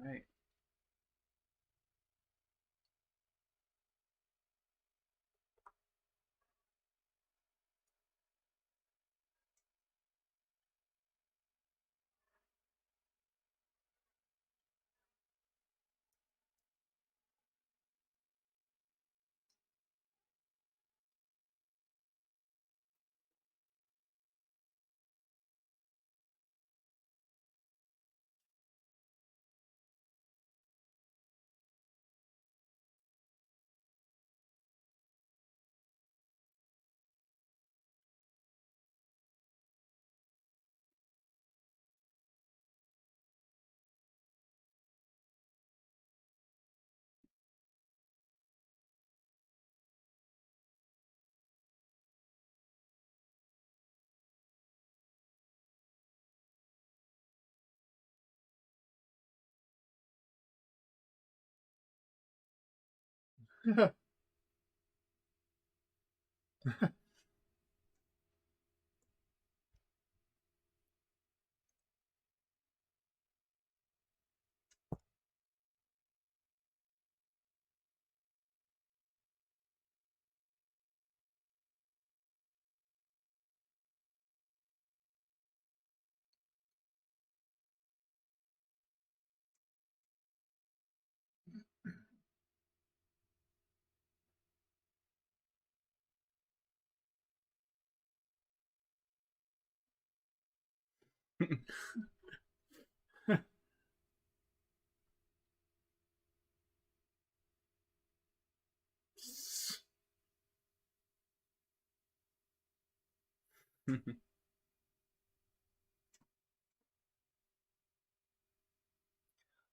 Right.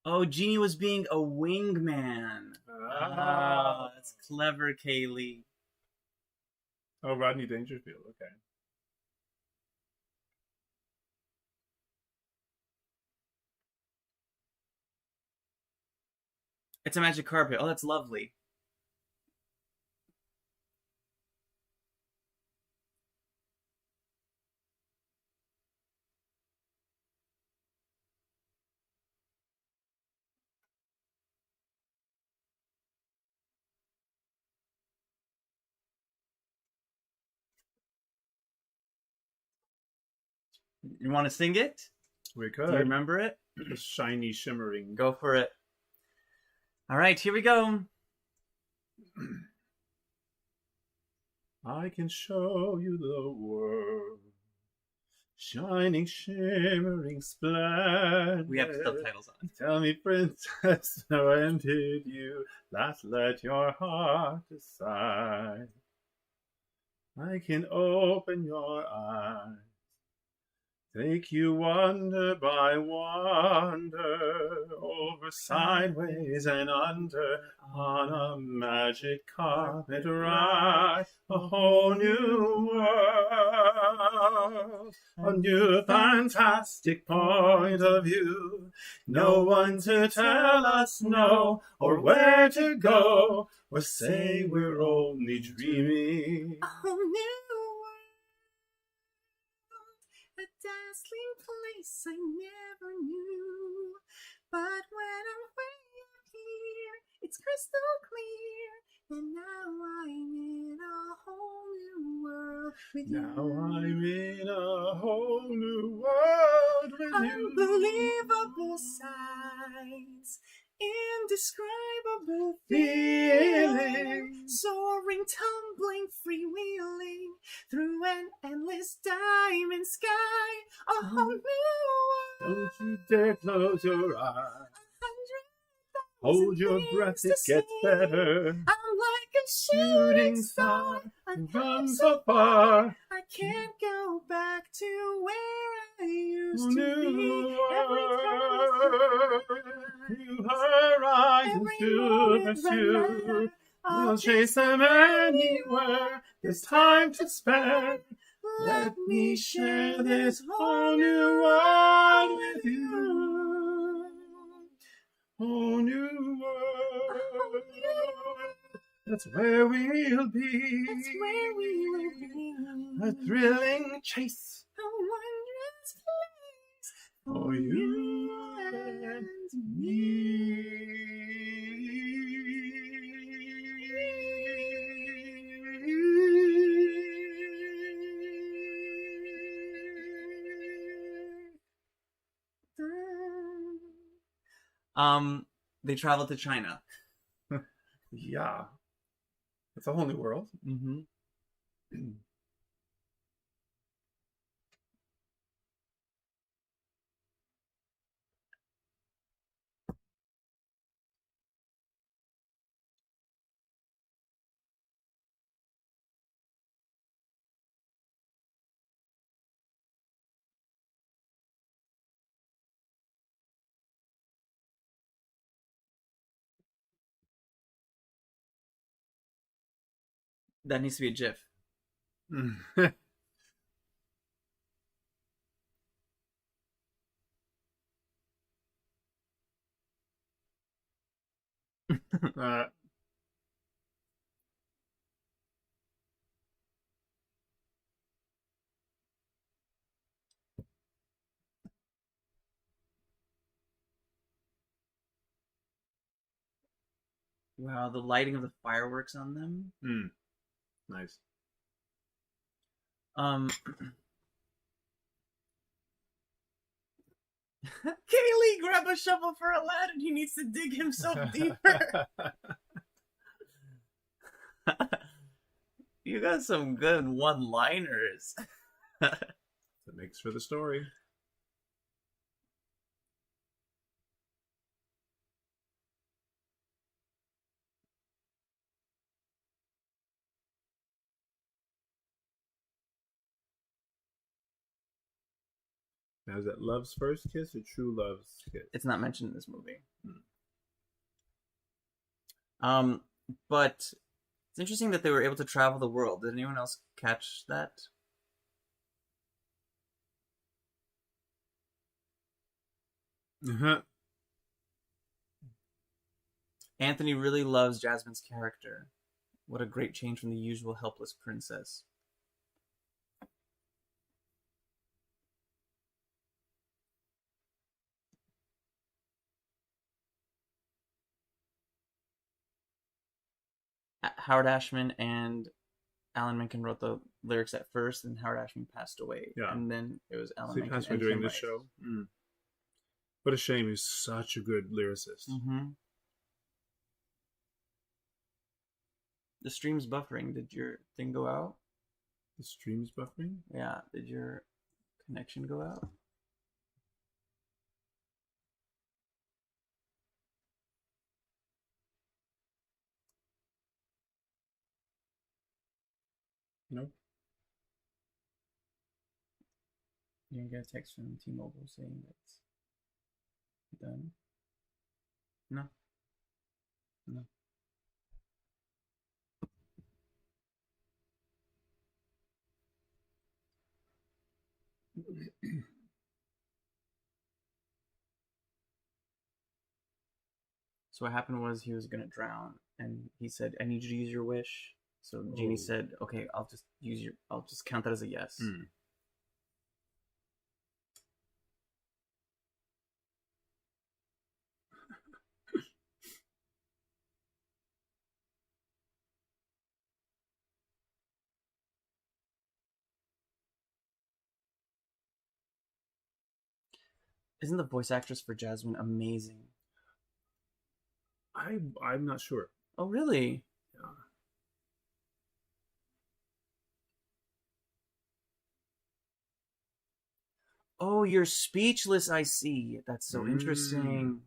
Oh, Genie was being a wingman. Ah, that's clever, Kaylee. Oh, Rodney Dangerfield. Okay. It's a magic carpet. Oh, that's lovely. You want to sing it? We Do you could. remember it? The shiny, shimmering. Go for it. All right, here we go. I can show you the world. Shining, shimmering, splendid. We have subtitles on. Tell me, princess, when did you last let your heart decide? I can open your eyes Take you wonder by wonder, over sideways and under, on a magic carpet ride, a whole new world, a new fantastic point of view. No one to tell us no, or where to go, or say we're only dreaming. Oh, new world, a dazzling place I never knew. But when I'm way up here, it's crystal clear. And now I'm in a whole new world with you. Now I'm in a whole new world with you. Unbelievable sights, indescribable Feeling. soaring, tumbling, freewheeling through an endless diamond sky. A whole new world. Don't you dare close your eyes. 100,000 Hold your breath, it things to gets see. better. I'm like a Shooting star, and run so far. I can't go back to where I used to New be. world, new horizons to pursue. We'll chase them anywhere. There's time to spare. Let me share this whole new world with you. Whole new world. That's where we'll be. That's where we will be. A thrilling chase A wondrous place for you and me. They traveled to China. Yeah. It's a whole new world. Mm-hmm. That needs to be a GIF. uh, Wow, the lighting of the fireworks on them. nice. Kaylee, grab a shovel for Aladdin. He needs to dig himself deeper. You got some good one-liners. That makes for the story. Now, is that love's first kiss or true love's kiss? It's not mentioned in this movie. But it's interesting that they were able to travel the world. Did anyone else catch that? Uh-huh. Anthony really loves Jasmine's character. What a great change from the usual helpless princess. Howard Ashman and Alan Menken wrote the lyrics at first, and Howard Ashman passed away. Yeah. And then it was Alan So he Menken. passed away and during Tim this Rice. show. What a shame. He's such a good lyricist. Mm-hmm. The stream's buffering. Did your thing go out? The stream's buffering? Yeah. Did your connection go out? No. You didn't get a text from T-Mobile saying that's done? No. No. So what happened was he was gonna drown, and he said, "I need you to use your wish." So Genie Oh. said, "Okay, I'll just count that as a yes." Hmm. Isn't the voice actress for Jasmine amazing? I'm not sure. Oh, really? Yeah. Oh, you're speechless. I see. That's so Mm. interesting.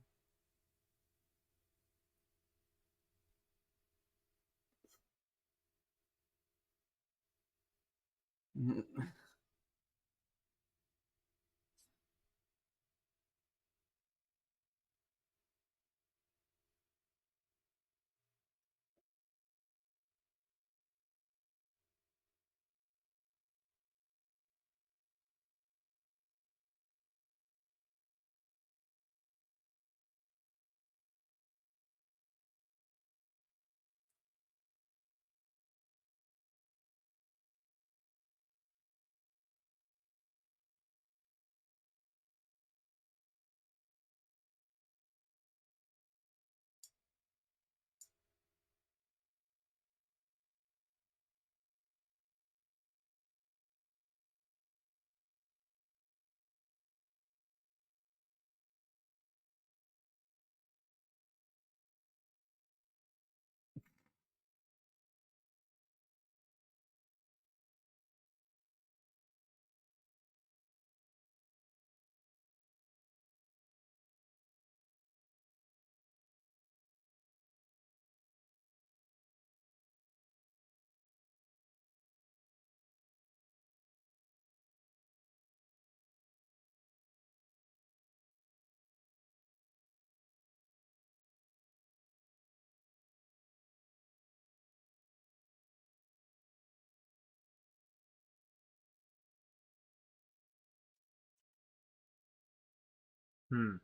Hmm.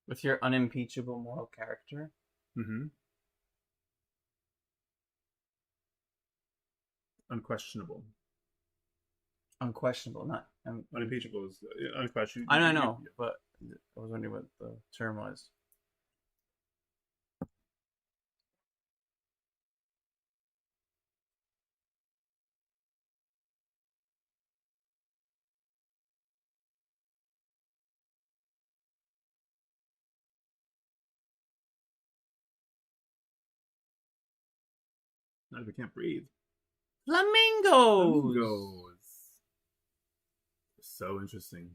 With your unimpeachable moral character, Mm-hmm. Unquestionable. unquestionable. Not Unimpeachable is unquestionable. I know, but I was wondering what the term was. Not if we can't breathe. Flamingos. Flamingos. So interesting.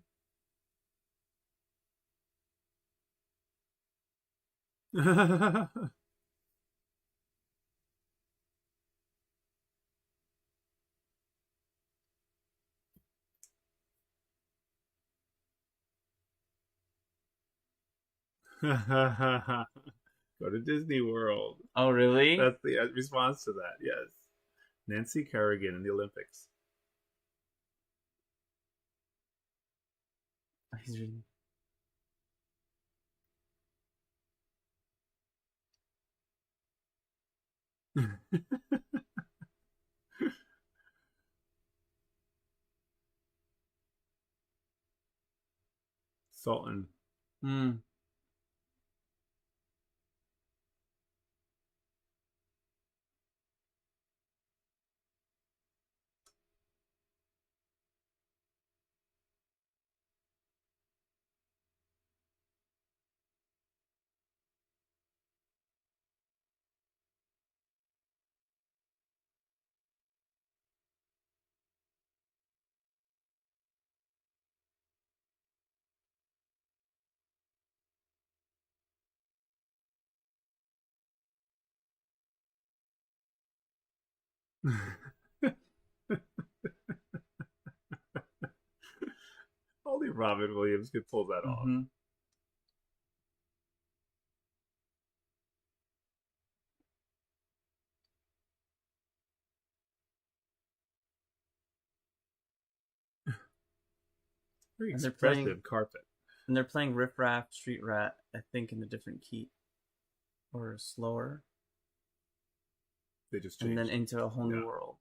Go to Disney World. Oh, really? That's the response to that. Yes. Nancy Kerrigan in the Olympics. He's reading. Sultan. Hmm. Only Robin Williams could pull that off. Mm-hmm. Very And they're expressive playing- carpet. And they're playing Riff Raff, Street Rat, I think, in a different key. Or slower. They just changed. And then into a whole new Yeah. world.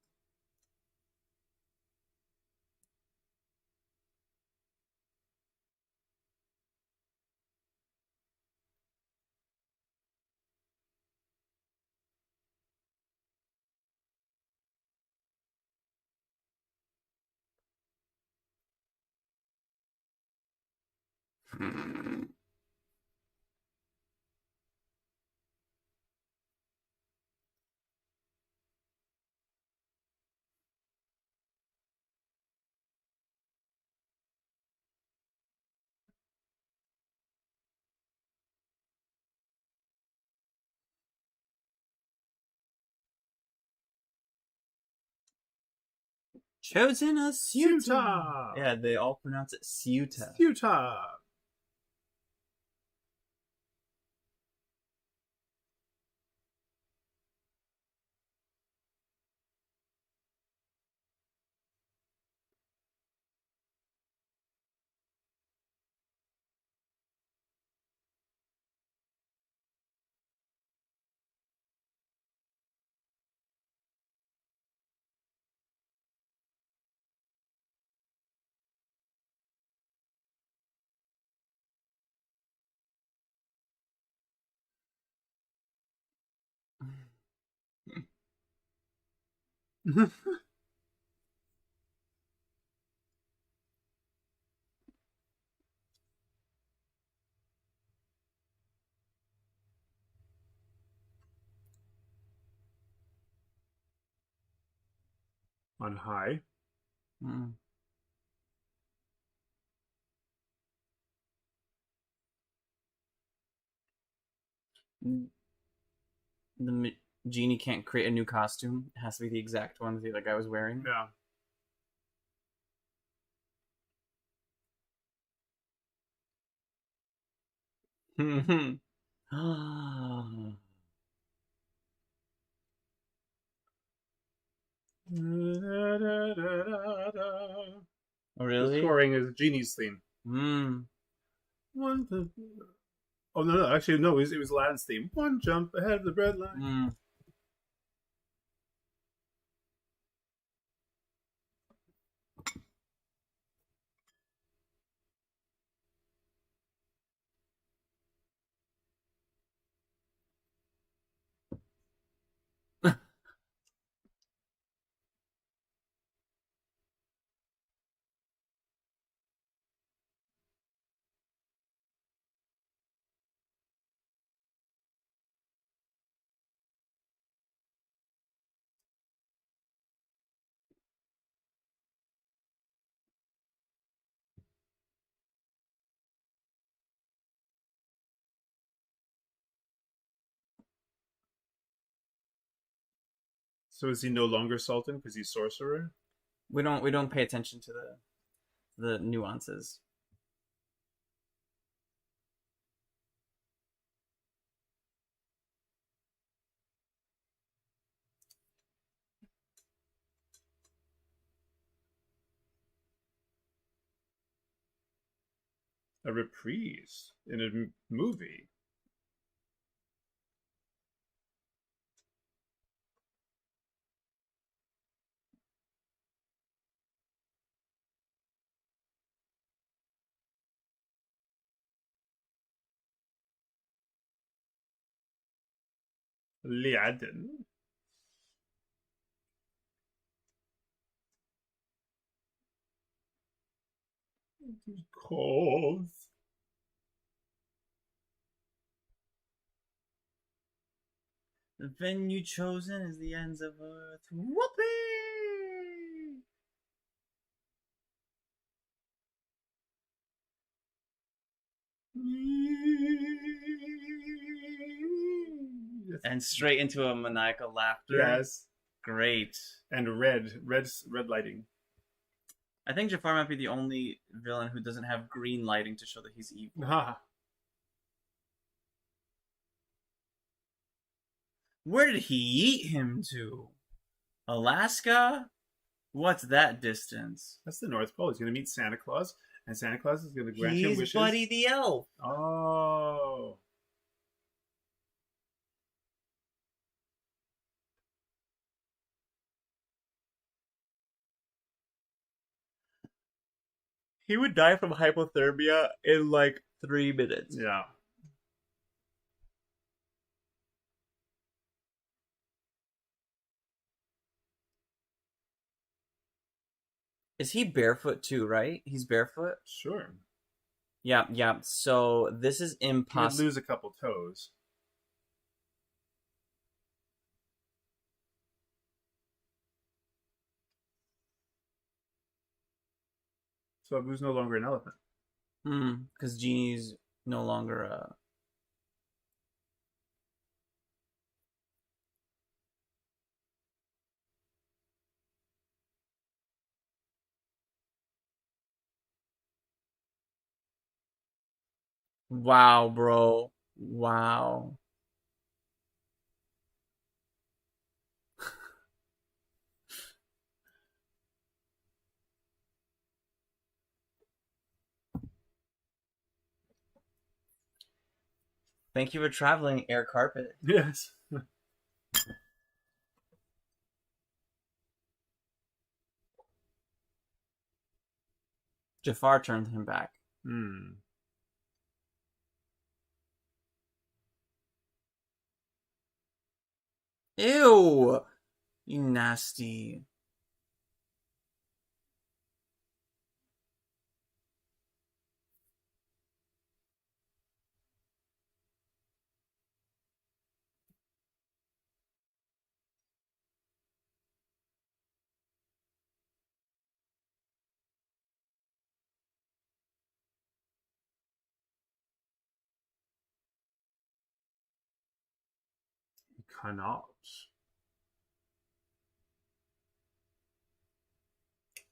Chosen a suitor. Suitor! Yeah, they all pronounce it Suitor. Suitor! On high. Mm. The Genie can't create a new costume. It has to be the exact one that the other guy was wearing. Yeah. Oh, The really? scoring is Genie's theme. Mm. Oh no! Actually, no. It was Aladdin's theme. One jump ahead of the breadline. Mm. So is he no longer Sultan because he's sorcerer? We don't pay attention to the nuances. A reprise in a movie. Aladdin. Calls. The venue chosen is the ends of earth. Whoopee! And straight into a maniacal laughter. Yes. Great. And red lighting. I think Jafar might be the only villain who doesn't have green lighting to show that he's evil. Ah, Where did he eat him to? Alaska? What's that distance? that's the North Pole. He's going to meet Santa Claus, and Santa Claus is going to grant him He's wishes. Buddy the Elf. Oh. He would die from hypothermia in like 3 minutes. Yeah. Is he barefoot too, right? He's barefoot? Sure. Yeah, yeah. So this is He would impossible. lose a couple toes. So Abu's no longer an elephant. Because Genie's no longer a. Wow, bro. Wow. Thank you for traveling, air carpet. Yes. Jafar turned him back. Hmm. Ew! You nasty. He cannot.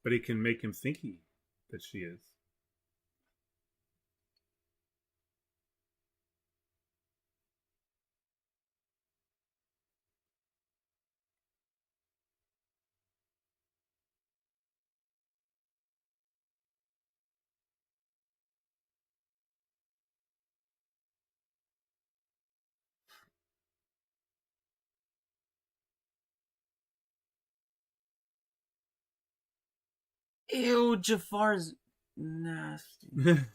But he can make him think that she is. Ew, Jafar's nasty.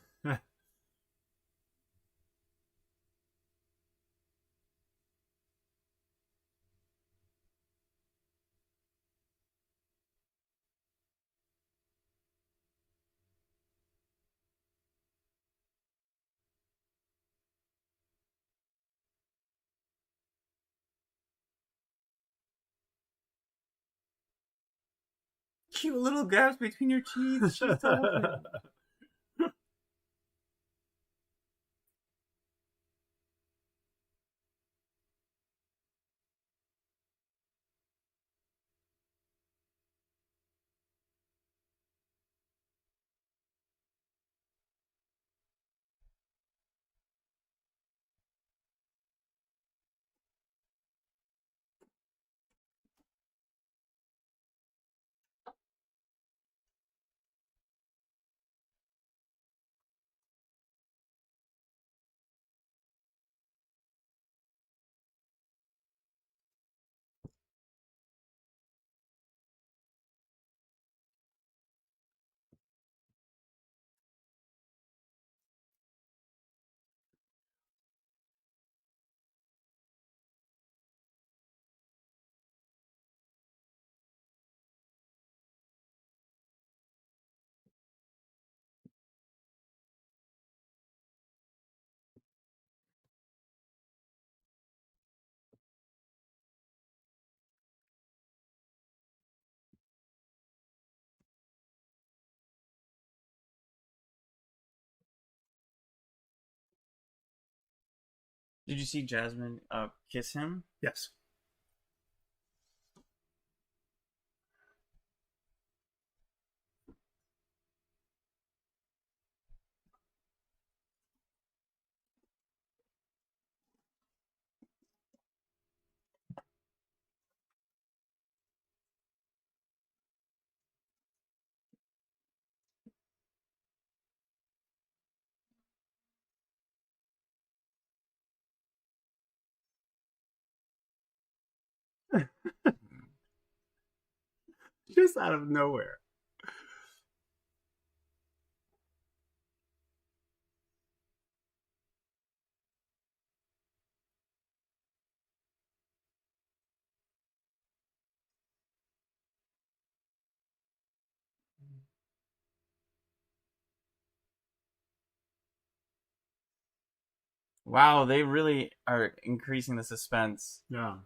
Cute little gaps between your teeth. She's talking. Did you see Jasmine kiss him? Yes. Just out of nowhere. Wow, they really are increasing the suspense. Yeah.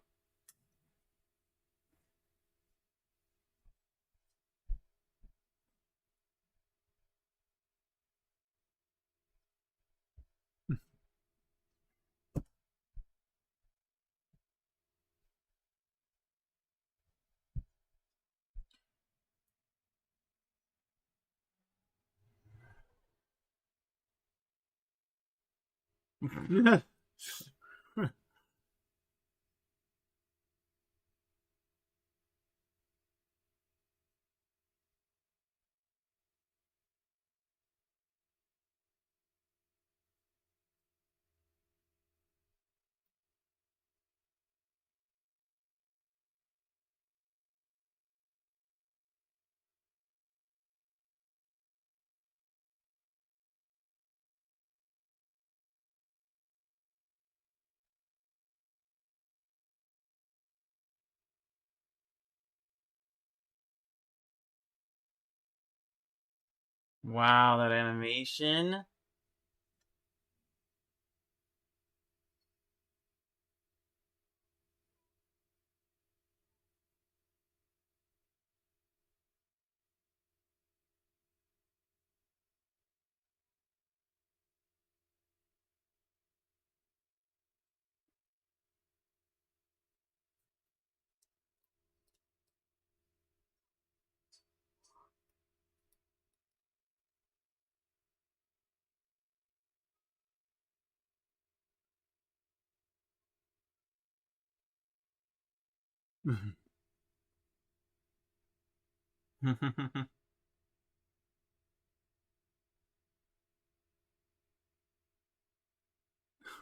Wow, that animation.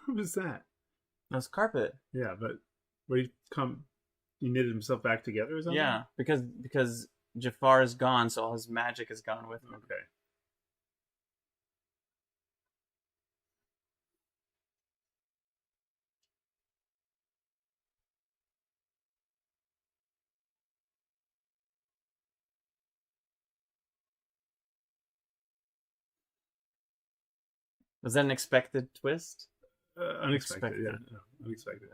What was that? That's carpet. Yeah, but where he knitted himself back together or something? Yeah, because Jafar is gone, so all his magic is gone with him. Okay. Was that an expected twist? Unexpected. Yeah, Expected. no, unexpected.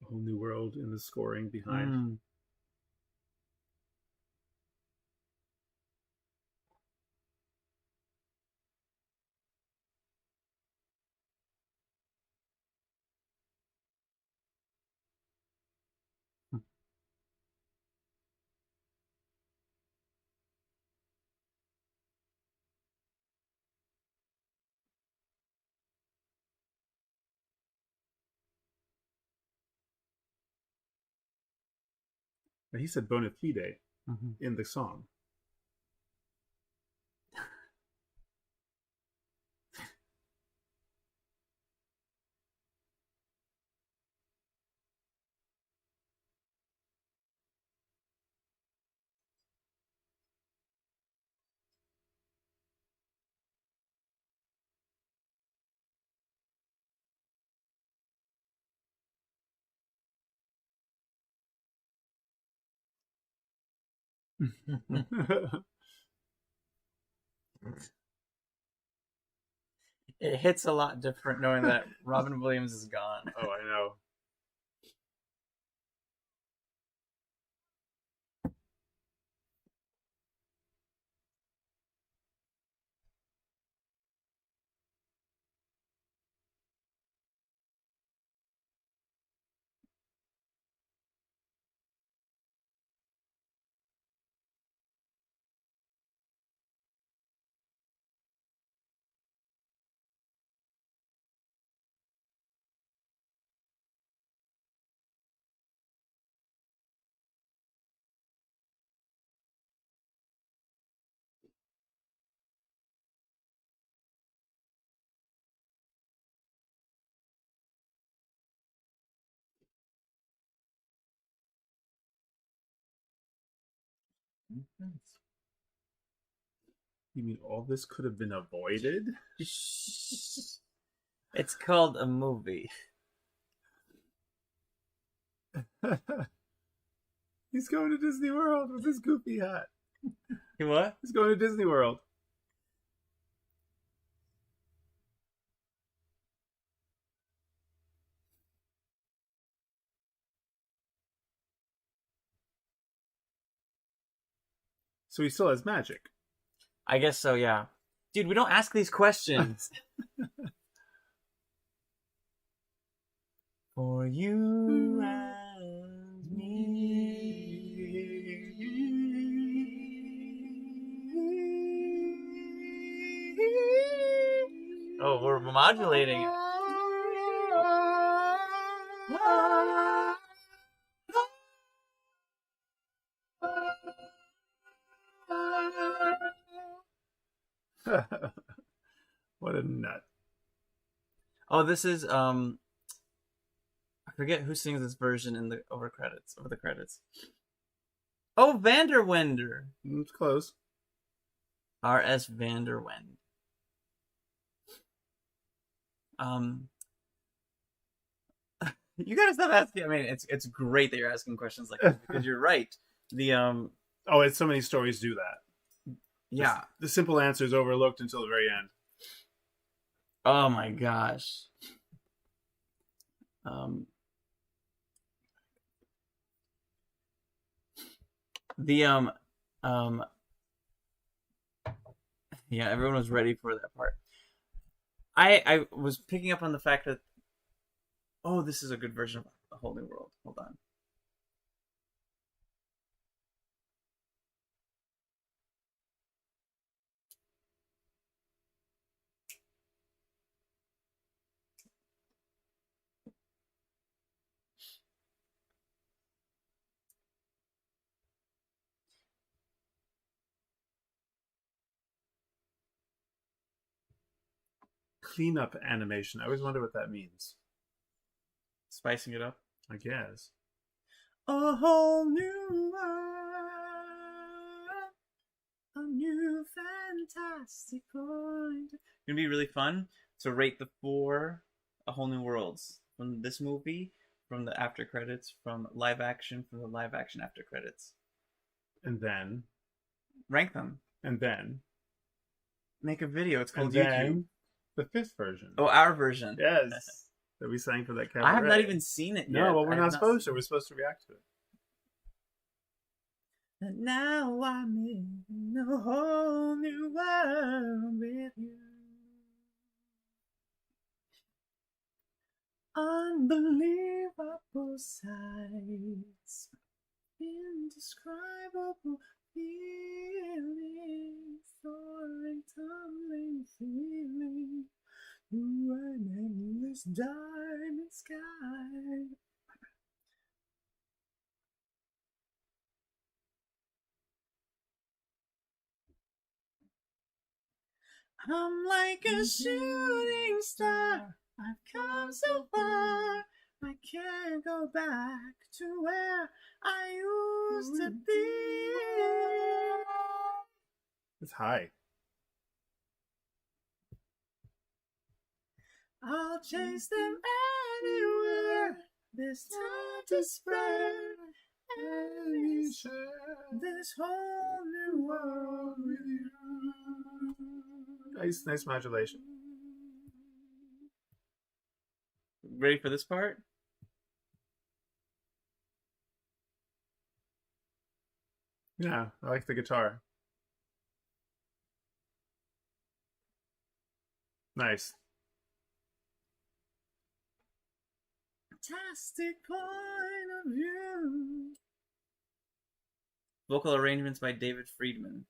A whole new world in the scoring behind. Mm. But he said bona fide Mm-hmm. in the song. It hits a lot different knowing that Robin Williams is gone. Oh, I know. You mean all this could have been avoided? It's called a movie. He's going to Disney World with his goofy hat. What? He's going to Disney World. So he still has magic. I guess so, yeah. Dude, we don't ask these questions. For you and me. Oh, we're modulating it. What a nut. Oh, this is I forget who sings this version in the over the credits. Oh, Vanderwender. It's close. R.S. Vanderwend. You gotta stop asking. I mean, it's great that you're asking questions like this because you're right. The Oh, it's so many stories do that. yeah. The simple answer is overlooked until the very end. Oh my gosh. Yeah, everyone was ready for that part. I was picking up on the fact that this is a good version of A Whole New World. Hold on. Cleanup animation. I always wonder what that means. Spicing it up. I guess. A whole new world, a new fantastic point. It's gonna be really fun to rate the 4 A Whole New Worlds from this movie, from the after credits, from live action, from the live action after credits. And then. Rank them. And then. Make a video. It's called And YouTube. then the 5th version. Oh, our version. Yes. That we sang for that cabaret. I have not even seen it yet. No, well, we're not supposed to. We're supposed to react to it. And now I'm in a whole new world with you. Unbelievable sights, indescribable feelings, soaring, tumbling feeling, through an endless diamond sky. I'm like a shooting star. I've come so far. I can't go back to where I used to be. It's high. I'll chase them anywhere. There's time to spread and share this whole new world with you. Nice modulation. Ready for this part? Yeah, I like the guitar. Nice. Fantastic point of view. Vocal arrangements by David Friedman.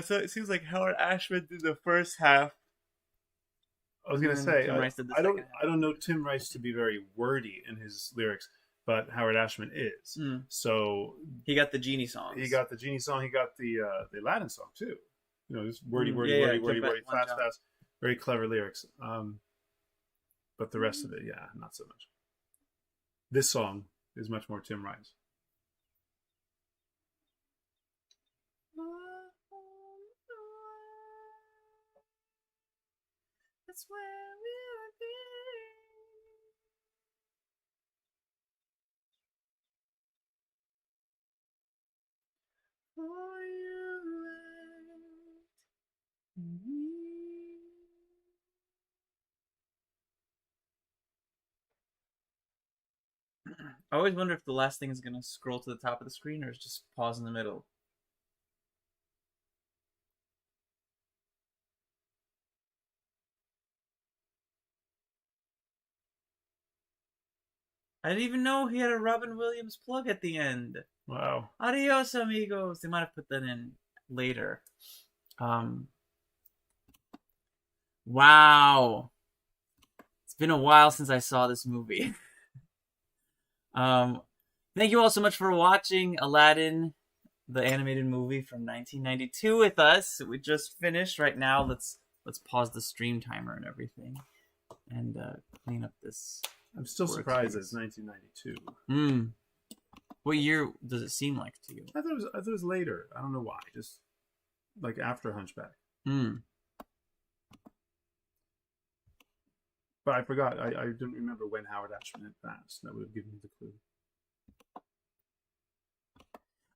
So it seems like Howard Ashman did the first half. I was gonna say Tim Rice did the I second half. don't know Tim Rice to be very wordy in his lyrics, but Howard Ashman is. So He got the Genie songs. he got the Genie song. He got the Aladdin song too. You know, just wordy, Yeah, fast. Very clever lyrics. But the rest of it, yeah, not so much. This song is much more Tim Rice. That's where we'll be. For you and me. I always wonder if the last thing is going to scroll to the top of the screen or just pause in the middle. I didn't even know he had a Robin Williams plug at the end. Wow. Adios, amigos. They might have put that in later. Wow. It's been a while since I saw this movie. Thank you all so much for watching Aladdin, the animated movie from 1992 with us. We just finished. Right now, let's pause the stream timer and everything and clean up this. I'm still surprised that it's 1992. What year does it seem like to you? I thought it was later. I don't know why. Just like after Hunchback. But I forgot. I didn't remember when Howard Ashman had passed. That would have given me the clue.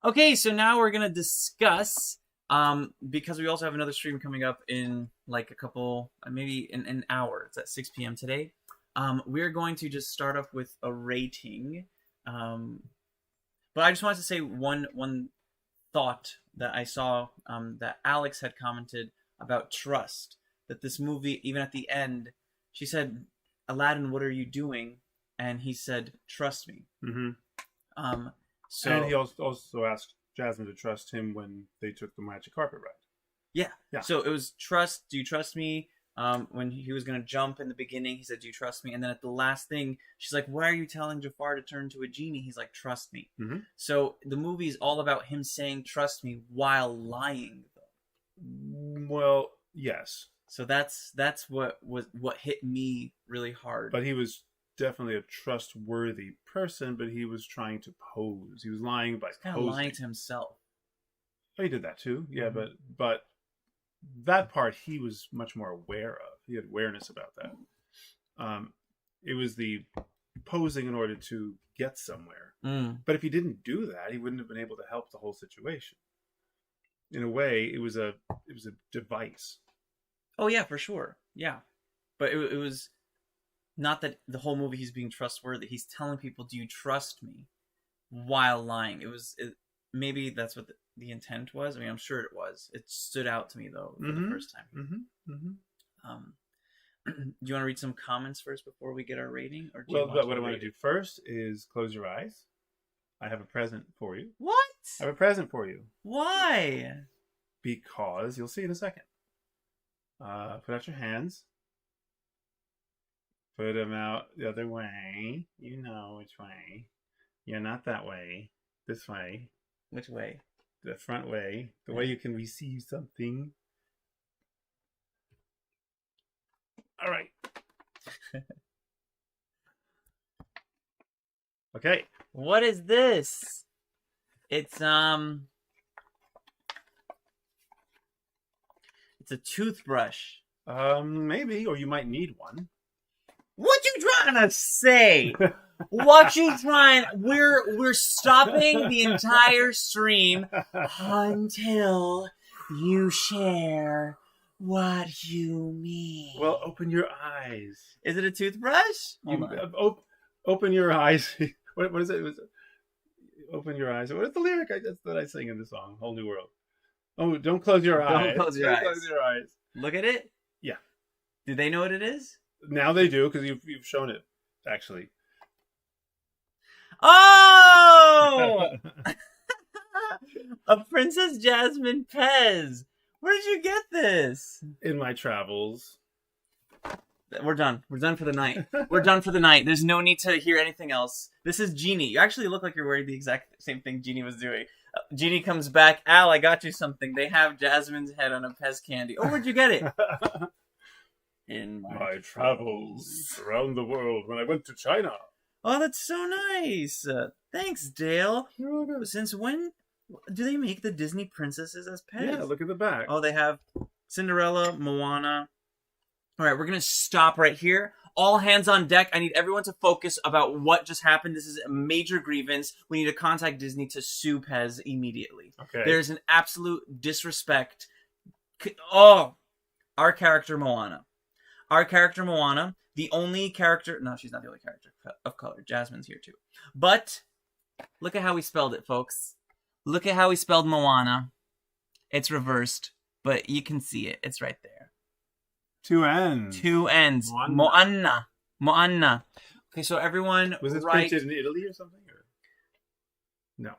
Okay, so now we're gonna discuss because we also have another stream coming up in like a couple, maybe in an hour. It's at 6 p.m. today. We're going to just start off with a rating. But I just wanted to say one thought that I saw that Alex had commented about trust. That this movie, even at the end, she said, "Aladdin, what are you doing?" And he said, "Trust me." So and he also asked Jasmine to trust him when they took the magic carpet ride. Yeah. So it was trust. Do you trust me? When he was going to jump in the beginning, he said, "Do you trust me?" And then at the last thing, she's like, "Why are you telling Jafar to turn to a genie?" He's like, "Trust me." So the movie is all about him saying, "Trust me," while lying, though. Well, yes. So that's what hit me really hard. But he was definitely a trustworthy person, but he was trying to pose. He was lying by kind posing. of lying to himself. Oh, he did that too. Yeah, but that part he was much more aware of. He had awareness about that. It was the posing in order to get somewhere. But if he didn't do that, he wouldn't have been able to help the whole situation. In a way, it was a device. Oh yeah, for sure. Yeah, but it was not that the whole movie he's being trustworthy. He's telling people, "Do you trust me?" while lying. Maybe that's what the intent was. I mean, I'm sure it was. It stood out to me though for the first time. Do you want to read some comments first before we get our rating? Or what I want to do first is close your eyes. I have a present for you. What? I have a present for you. Why? Because you'll see in a second. Put out your hands. Put them out the other way. You know which way. Yeah, not that way. This way. Which way? The front way. The way you can receive something. All right. Okay. What is this? It's a toothbrush. Maybe, or you might need one. What you trying to say? What you trying? We're stopping the entire stream until you share what you mean. Well, open your eyes. Is it a toothbrush? Open your eyes. What is it? Open your eyes. What is the lyric that I sing in the song? Whole New World. Oh, don't close your eyes. Don't close your eyes. Close your eyes. Look at it. Yeah. Do they know what it is? Now they do, because you've shown it, actually. Oh! A Princess Jasmine Pez. Where did you get this? In my travels. We're done. We're done for the night. We're done for the night. There's no need to hear anything else. This is Genie. You actually look like you're wearing the exact same thing Genie was doing. Genie comes back. Al, I got you something. They have Jasmine's head on a Pez candy. Oh, where'd you get it? in My travels around the world when I went to China. Oh, that's so nice. Thanks, Dale. You're welcome. Since when do they make the Disney princesses as pets? Yeah, look at the back. Oh, they have Cinderella, Moana. All right, we're going to stop right here. All hands on deck. I need everyone to focus about what just happened. This is a major grievance. We need to contact Disney to sue Pez immediately. Okay. There's an absolute disrespect. Oh, our character Moana. Our character Moana, the only character... No, she's not the only character of color. Jasmine's here too. But look at how we spelled it, folks. Look at how we spelled Moana. It's reversed, but you can see it. It's right there. 2 N's. 2 N's. Moana. Moana. Okay, so everyone Was it write... printed in Italy or something? Or... No.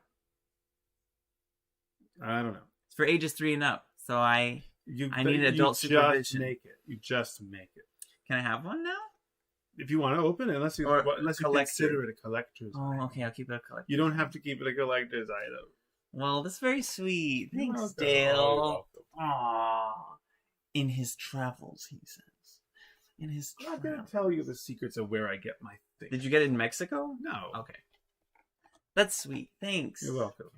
I don't know. It's for ages 3 and up. So I need adult supervision. You just make it. Can I have one now? If you want to open it, unless you consider it a collector's item. Oh, okay. I'll keep it a collector. You don't have to keep it a collector's item. Well, that's very sweet. You're Thanks, welcome. Dale. You're Aww. In his travels, he says. In his I'm not travels. going to tell you the secrets of where I get my things. Did you get it in Mexico? No. Okay. That's sweet. Thanks. You're welcome.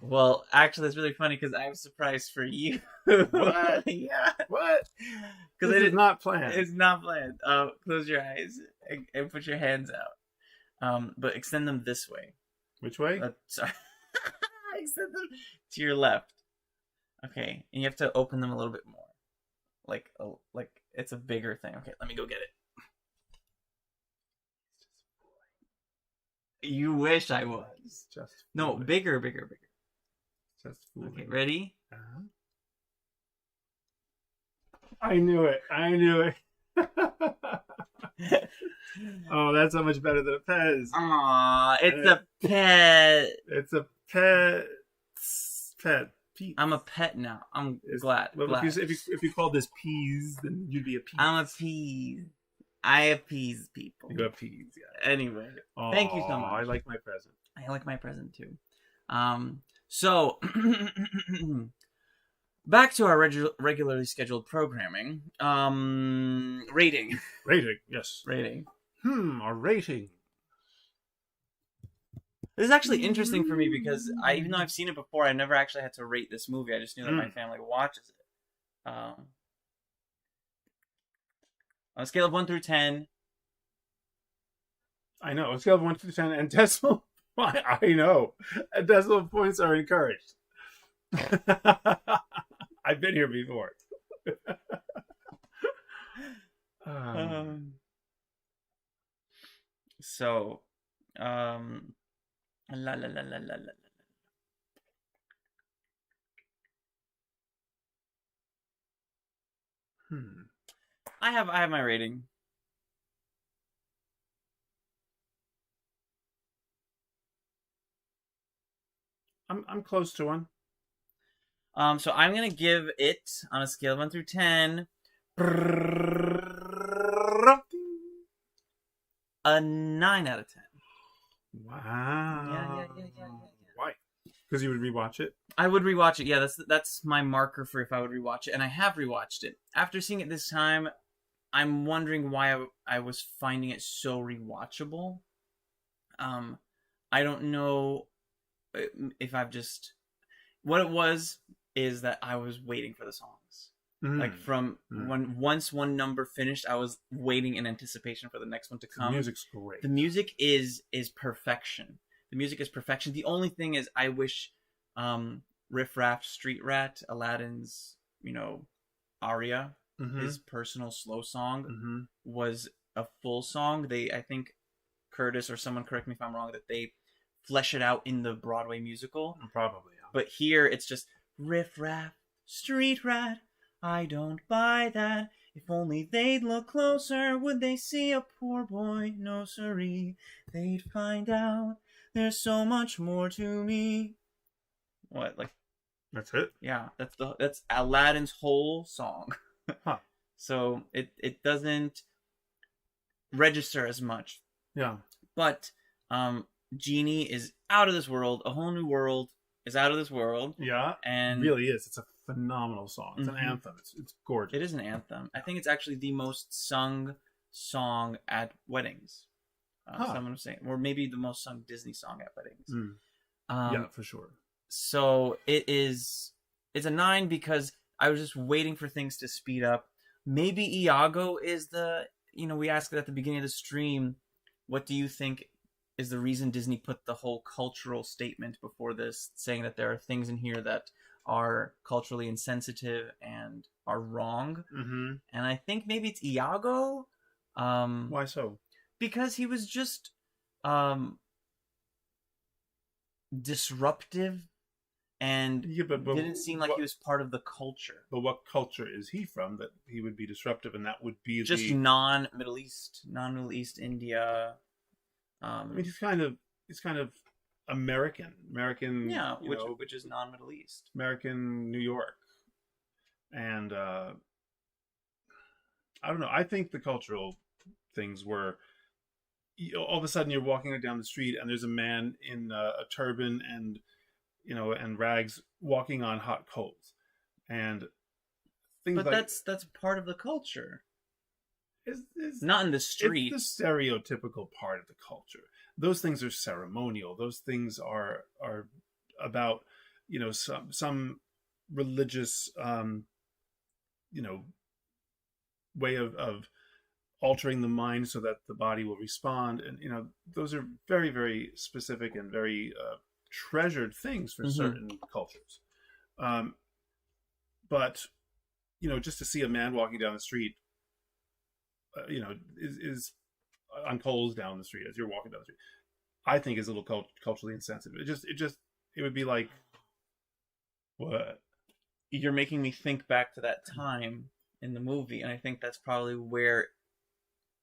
Well, actually, that's really funny because I was surprised for you. What? Yeah. What? Because This is not planned. It's not planned. Close your eyes and put your hands out. But extend them this way. Which way? Sorry. Extend them to your left. Okay, and you have to open them a little bit more. Like it's a bigger thing. Okay, let me go get it. You wish I was. Just No, fooling. bigger. Just fooling. Okay, ready? Uh-huh. I knew it. Oh, that's so much better than a Pez. Aw, it's a pet. It's a pet. Pet. I'm a pet now. I'm glad. Well, glad. if you called this peas, then you'd be a pea. I'm a peas. I appease people. You have peas, yeah. Anyway, thank you so much. I like my present. I like my present too. So back to our regularly scheduled programming. Rating. Rating, yes. Rating. Our rating. This is actually interesting for me because even though I've seen it before, I never actually had to rate this movie. I just knew that my family watches it. On a scale of 1 through 10. I know. A scale of 1 to 10 and decimal. I know. And decimal points are encouraged. I've been here before. La la la la la la. I have my rating. I'm close to one. So I'm gonna give it on a scale of 1 through 10 a 9 out of 10. Wow. Yeah. Why? Because you would rewatch it? I would rewatch it. Yeah, that's my marker for if I would rewatch it, and I have rewatched it. After seeing it this time, I'm wondering why I was finding it so rewatchable. I don't know if I've just... What it was is that I was waiting for the songs. Like once one number finished, I was waiting in anticipation for the next one to come. The music's great. The music is perfection. The music is perfection. The only thing is I wish Riff Raff Street Rat, Aladdin's, aria, his personal slow song, was a full song. I think Curtis or someone, correct me if I'm wrong, that they flesh it out in the Broadway musical. Probably, yeah. But here it's just Riff Raff Street Rat, I don't buy that. If only they'd look closer, would they see a poor boy? No siree, they'd find out there's so much more to me. What, like? That's it? Yeah, that's Aladdin's whole song. Huh. So it doesn't register as much. Yeah. But Genie is out of this world. A whole new world is out of this world. Yeah. And it really is. It's a phenomenal song. It's an anthem. It's gorgeous. It is an anthem. I think it's actually the most sung song at weddings. Someone was saying, or maybe the most sung Disney song at weddings. Yeah, for sure. So it's a 9 because I was just waiting for things to speed up. Maybe Iago is we asked it at the beginning of the stream, what do you think is the reason Disney put the whole cultural statement before this, saying that there are things in here that are culturally insensitive and are wrong? And I think maybe it's Iago. Why so? Because he was just disruptive and but didn't seem like he was part of the culture. But what culture is he from that he would be disruptive, and that would be just non-Middle East India. I mean, he's kind of American, yeah, which is non-Middle East, American New York, and I don't know. I think the cultural things were, all of a sudden you're walking down the street and there's a man in a turban and and rags walking on hot coals, and things. But like that's part of the culture. It's not in the street. It's the stereotypical part of the culture. Those things are ceremonial. Those things are about some religious way of altering the mind so that the body will respond, and those are very, very specific and very treasured things for certain cultures. But just to see a man walking down the street is on coals down the street as you're walking down the street, I think is a little culturally insensitive. It would be like, what? You're making me think back to that time in the movie, and I think that's probably where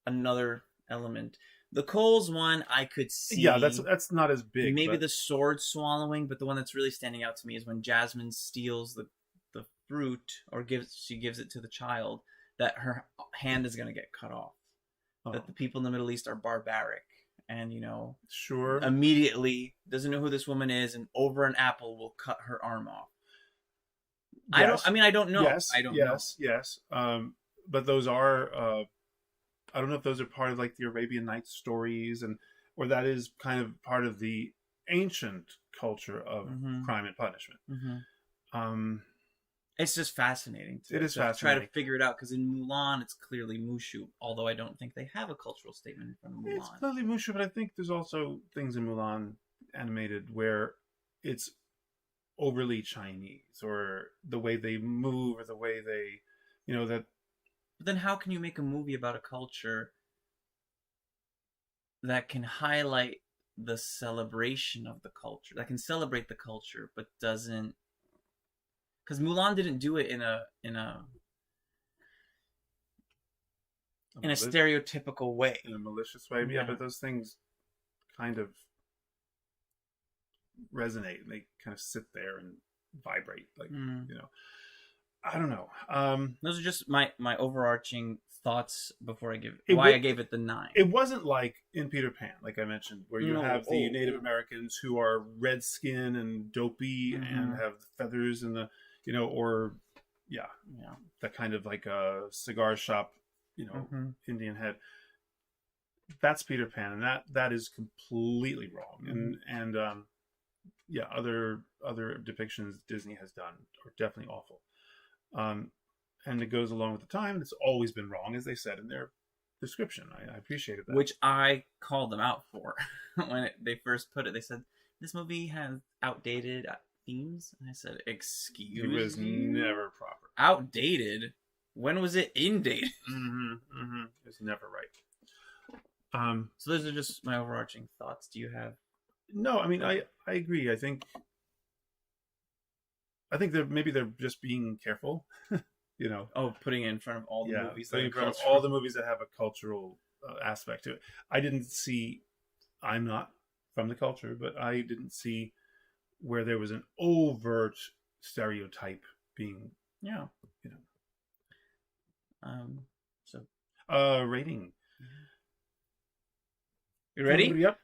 another element. The coals one I could see. Yeah, that's not as big. Maybe the sword swallowing, but the one that's really standing out to me is when Jasmine steals the fruit, or she gives it to the child, that her hand is going to get cut off. That the people in the Middle East are barbaric, and sure, immediately doesn't know who this woman is, and over an apple will cut her arm off. Yes. I don't know. Yes, I don't know. Yes. But those are. I don't know if those are part of like the Arabian Nights stories, or that is kind of part of the ancient culture of crime and punishment. It's just fascinating. It is fascinating. Try to figure it out, because in Mulan it's clearly Mushu, although I don't think they have a cultural statement in front of Mulan. It's clearly Mushu, but I think there's also things in Mulan animated where it's overly Chinese, or the way they move, or the way they, that. But then how can you make a movie about a culture that can highlight the celebration of the culture, that can celebrate the culture, but doesn't? Because Mulan didn't do it in a stereotypical way, in a malicious way. Yeah, but those things kind of resonate, and they kind of sit there and vibrate, like I don't know. Those are just my overarching thoughts before I give I gave it the 9. It wasn't like in Peter Pan, like I mentioned, where you have the Native Americans who are red skin and dopey and have feathers and the that kind of like a cigar shop, Indian head. That's Peter Pan, and that is completely wrong. And other depictions Disney has done are definitely awful. And it goes along with the time. It's always been wrong, as they said in their description. I appreciated that. Which I called them out for when they first put it. They said, this movie has outdated themes. And I said, excuse me? It was never proper. Outdated? When was it indated? It's never right. So those are just my overarching thoughts. Do you have? No, I mean, I agree. I think they're just being careful, putting it in front of all the movies. Putting in front of all the movies that have a cultural aspect to it. I'm not from the culture, but I didn't see where there was an overt stereotype being, rating. You ready? Yep.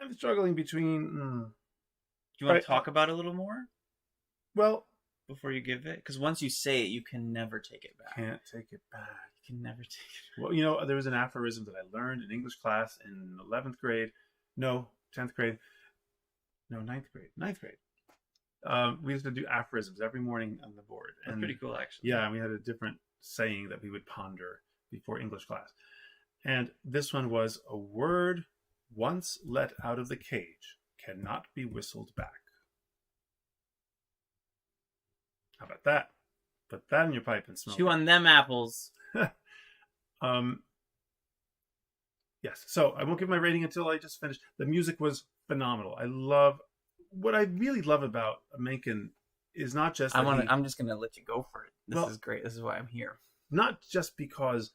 I'm struggling between you want Right. to talk about it a little more Well, before you give it? Because once you say it, you can never take it back. can't take it back. You can never take it Well, you know, there was an aphorism that I learned in English class in 11th grade. No, 10th grade. No, ninth grade. Ninth grade. We used to do aphorisms every morning on the board. That's pretty cool, actually. Yeah, and we had a different saying that we would ponder before English class. And this one was, a word once let out of the cage cannot be whistled back. How about that? Put that in your pipe and smoke Chew it. on them apples. Yes, so I won't give my rating until I just finish. The music was phenomenal. What I really love about Menken is not just that I'm just gonna let you go for it. This Well- is great. This is why I'm here. not just because,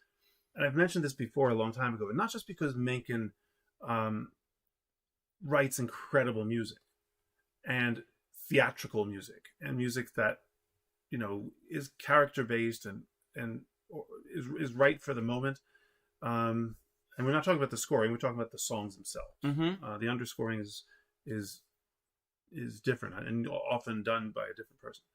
and I've mentioned this before a long time ago, but not just because Menken writes incredible music and theatrical music and music that, you know, is character based and is right for the moment. And we're not talking about the scoring; we're talking about the songs themselves. Mm-hmm. The underscoring is different and often done by a different person.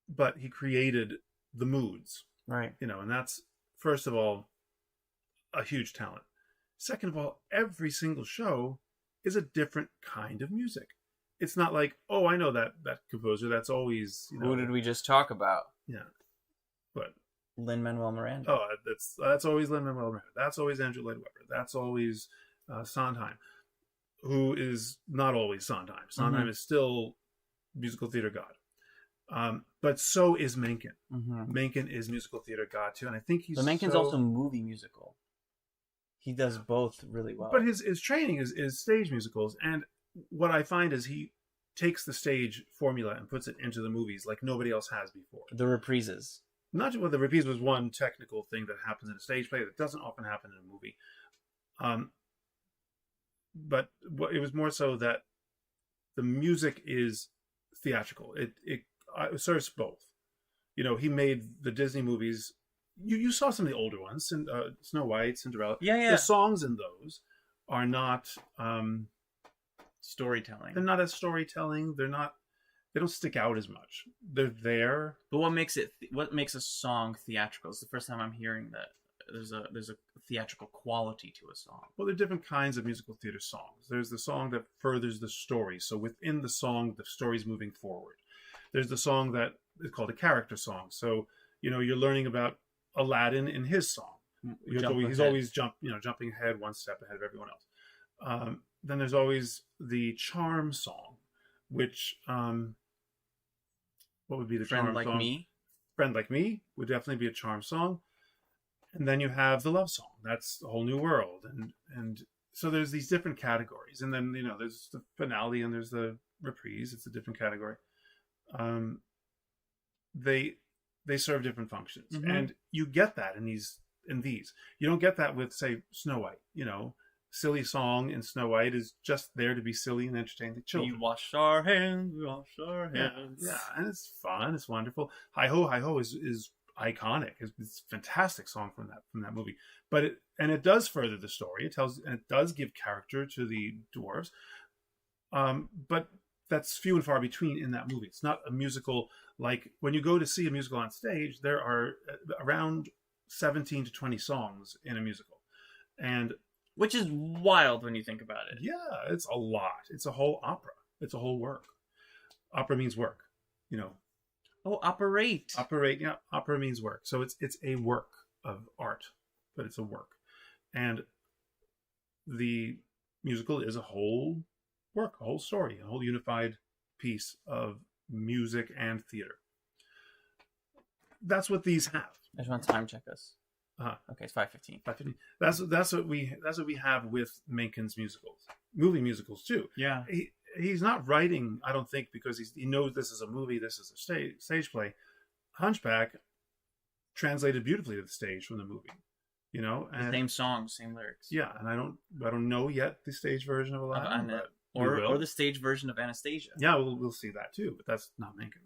But he created the moods, Right. you know, and that's, first of all, a huge talent. Second of all, every single show is a different kind of music. It's not like, oh, I know that composer. That's always, you know. Who did we just talk about? Yeah. But Lin-Manuel Miranda. oh, that's always Lin-Manuel Miranda. That's always Andrew Lloyd Webber. That's always Sondheim, who is not always Sondheim. Sondheim Mhm. is still musical theater god. But so is Menken. Mm-hmm. Menken is musical theater god too, and I think he's. But Menken's also movie musical. He does both really well. But his training is stage musicals, and what I find is he takes the stage formula and puts it into the movies like nobody else has before. The reprises. Not just, well, the reprise was one technical thing that happens in a stage play that doesn't often happen in a movie. But it was more so that the music is theatrical. It serves both. You know, he made the Disney movies. You saw some of the older ones, Snow White, Cinderella. Yeah. The songs in those are not Storytelling. they're not as storytelling. They don't stick out as much. They're there. But what makes a song theatrical? It's the first time I'm hearing that there's a theatrical quality to a song. Well, there are different kinds of musical theater songs. There's the song that furthers the story. So within the song, the story's moving forward. There's the song that is called a character song. So, you know, you're learning about Aladdin in his song. He's always jumping ahead, one step ahead of everyone else. Then there's always the charm song, which what would be the Friend charm Like song? Me. Friend Like Me would definitely be a charm song. And then you have the love song. That's a whole new world. And so there's these different categories. And then, you know, there's the finale and there's the reprise. It's a different category. They serve different functions. Mm-hmm. And you get that in these. You don't get that with, say, Snow White. You know, silly song in Snow White is just there to be silly and entertain the children. We wash our hands, we wash our hands. Yeah, and it's fun. It's wonderful. Hi Ho is iconic. It's a fantastic song from that movie. But it does further the story. It does give character to the dwarves. But that's few and far between in that movie. It's not a musical. Like when you go to see a musical on stage, there are around 17 to 20 songs in a musical, and Which is wild when you think about it. yeah, it's a lot. It's a whole opera. It's a whole work. Opera means work, you know. Oh, operate. Yeah, opera means work. So it's a work of art, but it's a work. And the musical is a whole work, a whole story, a whole unified piece of music and theater. That's what these have. I just want to time check us. Uh-huh. Okay, it's 5:15. 5:50. That's what we have with Menken's musicals, movie musicals too. Yeah. He's not writing, I don't think, because he knows this is a movie, this is a stage play. Hunchback translated beautifully to the stage from the movie, you know, and Same songs, same lyrics. yeah, and I don't know yet the stage version of Aladdin, but we will. Or the stage version of Anastasia. Yeah, we'll see that too, but that's not Menken.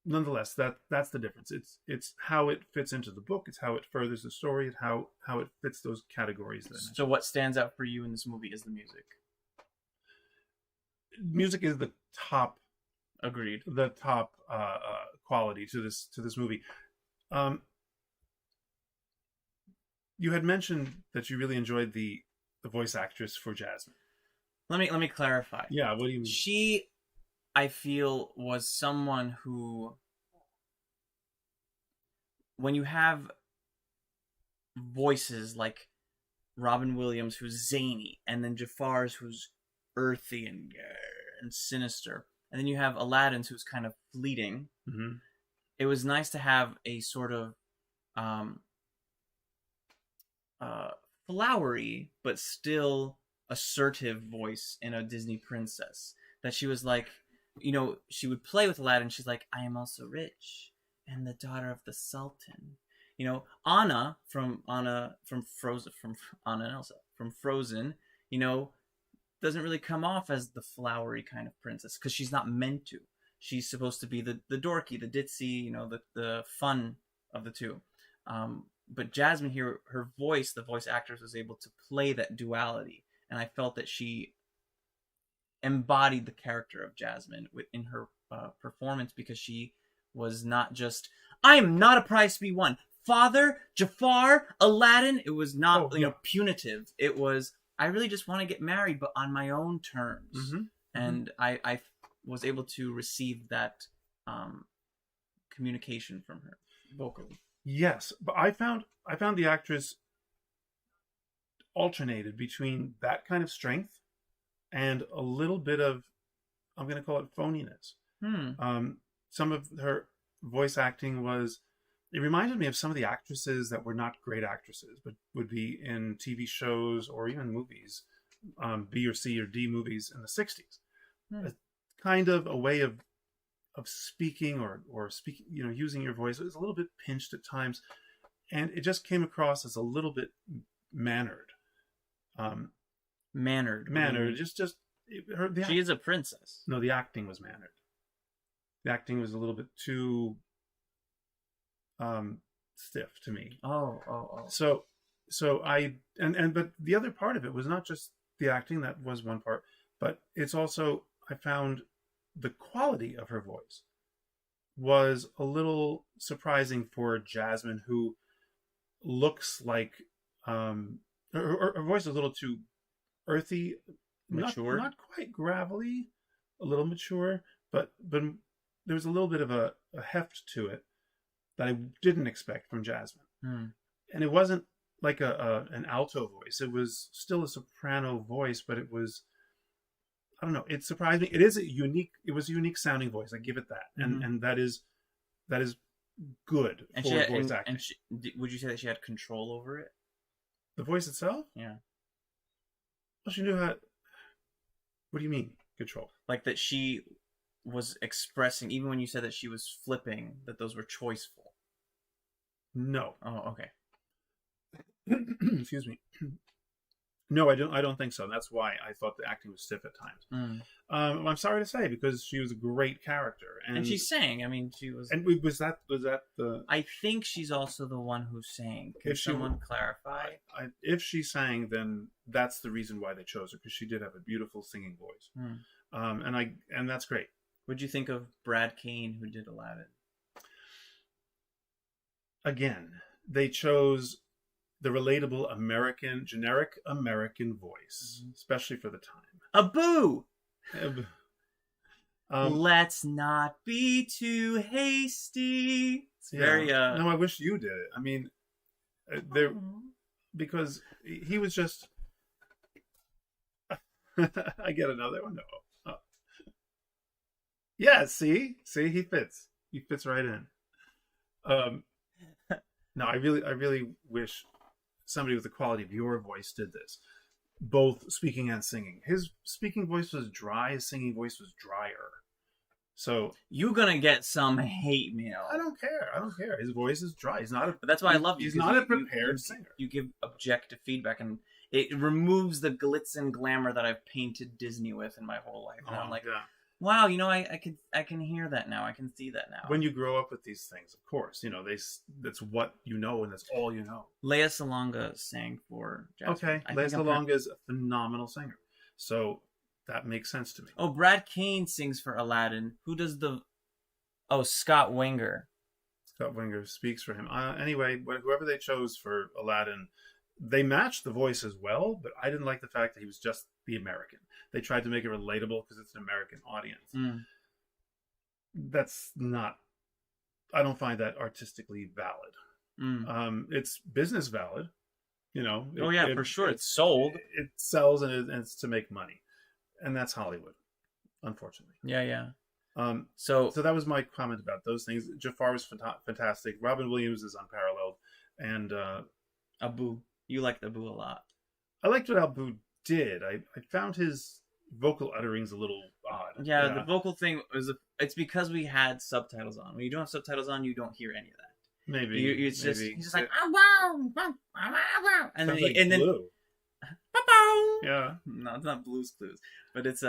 Nonetheless, that's the difference. It's how it fits into the book. It's how it furthers the story. It's how it fits those categories. So what stands out for you in this movie is the music. music is the top Agreed. quality to this movie. You had mentioned that you really enjoyed the voice actress for Jasmine. Let me clarify. Yeah, what do you mean? She, I feel, was someone who, when you have voices like Robin Williams, who's zany, and then Jafar's, who's earthy and sinister, and then you have Aladdin's, who's kind of fleeting. Mm-hmm. It was nice to have a sort of flowery but still assertive voice in a Disney princess. That she was like, she would play with Aladdin. She's like, I am also rich and the daughter of the Sultan. Anna from Frozen, Anna and Elsa from Frozen, doesn't really come off as the flowery kind of princess because she's not meant to. She's supposed to be the dorky, the ditzy, the fun of the two. But Jasmine here, her voice, the voice actress was able to play that duality. And I felt that she embodied the character of Jasmine in her performance, because she was not just, I am not a prize to be won. Father, Jafar, Aladdin. It was not punitive. It was, I really just want to get married, but on my own terms. Mm-hmm. And I was able to receive that communication from her vocally. Yes, but I found the actress alternated between that kind of strength and a little bit of, I'm going to call it phoniness. Some of her voice acting it reminded me of some of the actresses that were not great actresses, but would be in TV shows or even movies, B or C or D movies in the 60s. A kind of a way of speaking or speaking, using your voice. It was a little bit pinched at times, and it just came across as a little bit mannered. Mannered. She is a princess. No, the acting was mannered. The acting was a little bit too stiff to me. Oh. So but the other part of it was not just the acting. That was one part, but it's also, I found the quality of her voice was a little surprising for Jasmine, who looks like her voice is a little too earthy, mature, not quite gravelly, a little mature, but there was a little bit of a heft to it that I didn't expect from Jasmine. And it wasn't like an alto voice. It was still a soprano voice, but it was, I don't know, it surprised me. It was a unique sounding voice. I give it that. And that is good for voice acting. And would you say that she had control over it? The voice itself? Yeah. Well, she knew how. What do you mean, control? Like that she was expressing, even when you said that she was flipping, that those were choiceful. No. Oh, okay. Excuse me. No, I don't think so. And that's why I thought the acting was stiff at times. I'm sorry to say, because she was a great character, and she sang. I mean, she was. And was that the? I think she's also the one who sang. Can someone clarify? If she sang, then that's the reason why they chose her, because she did have a beautiful singing voice. And that's great. What'd you think of Brad Kane, who did Aladdin? Again, they chose the relatable generic American voice, especially for the time. Abu! Let's not be too hasty. It's very No, I wish you did it. I mean, because he was just. I get another one. No. Oh. Yeah. See, he fits. He fits right in. No, I really wish somebody with the quality of your voice did this, both speaking and singing. His speaking voice was dry. His singing voice was drier. So you're gonna get some hate mail. I don't care. His voice is dry. He's not. But that's why I love you. He's not a prepared singer. You give objective feedback, and it removes the glitz and glamour that I've painted Disney with in my whole life. And I'm like, wow, I can hear that now. I can see that now. When you grow up with these things, of course, that's what you know, and that's all you know. Lea Salonga sang for Jasmine. Okay, Lea Salonga is a phenomenal singer. So that makes sense to me. Oh, Brad Kane sings for Aladdin. Who does the... Oh, Scott Winger. Scott Winger speaks for him. Anyway, whoever they chose for Aladdin, they matched the voice as well, but I didn't like the fact that he was just the American. They tried to make it relatable because it's an American audience. That's not... I don't find that artistically valid. It's business valid. You know, for sure. It's sold. It sells, and it's to make money, and that's Hollywood, unfortunately. Yeah. So that was my comment about those things. Jafar was fantastic. Robin Williams is unparalleled, and Abu, you liked Abu a lot. I liked what Abu did. I found his vocal utterings a little odd. Yeah, the vocal thing was. It's because we had subtitles on. When you don't have subtitles on, you don't hear any of that. Maybe he's just like and then like Blue. Yeah, no, it's not Blue's Clues, but it's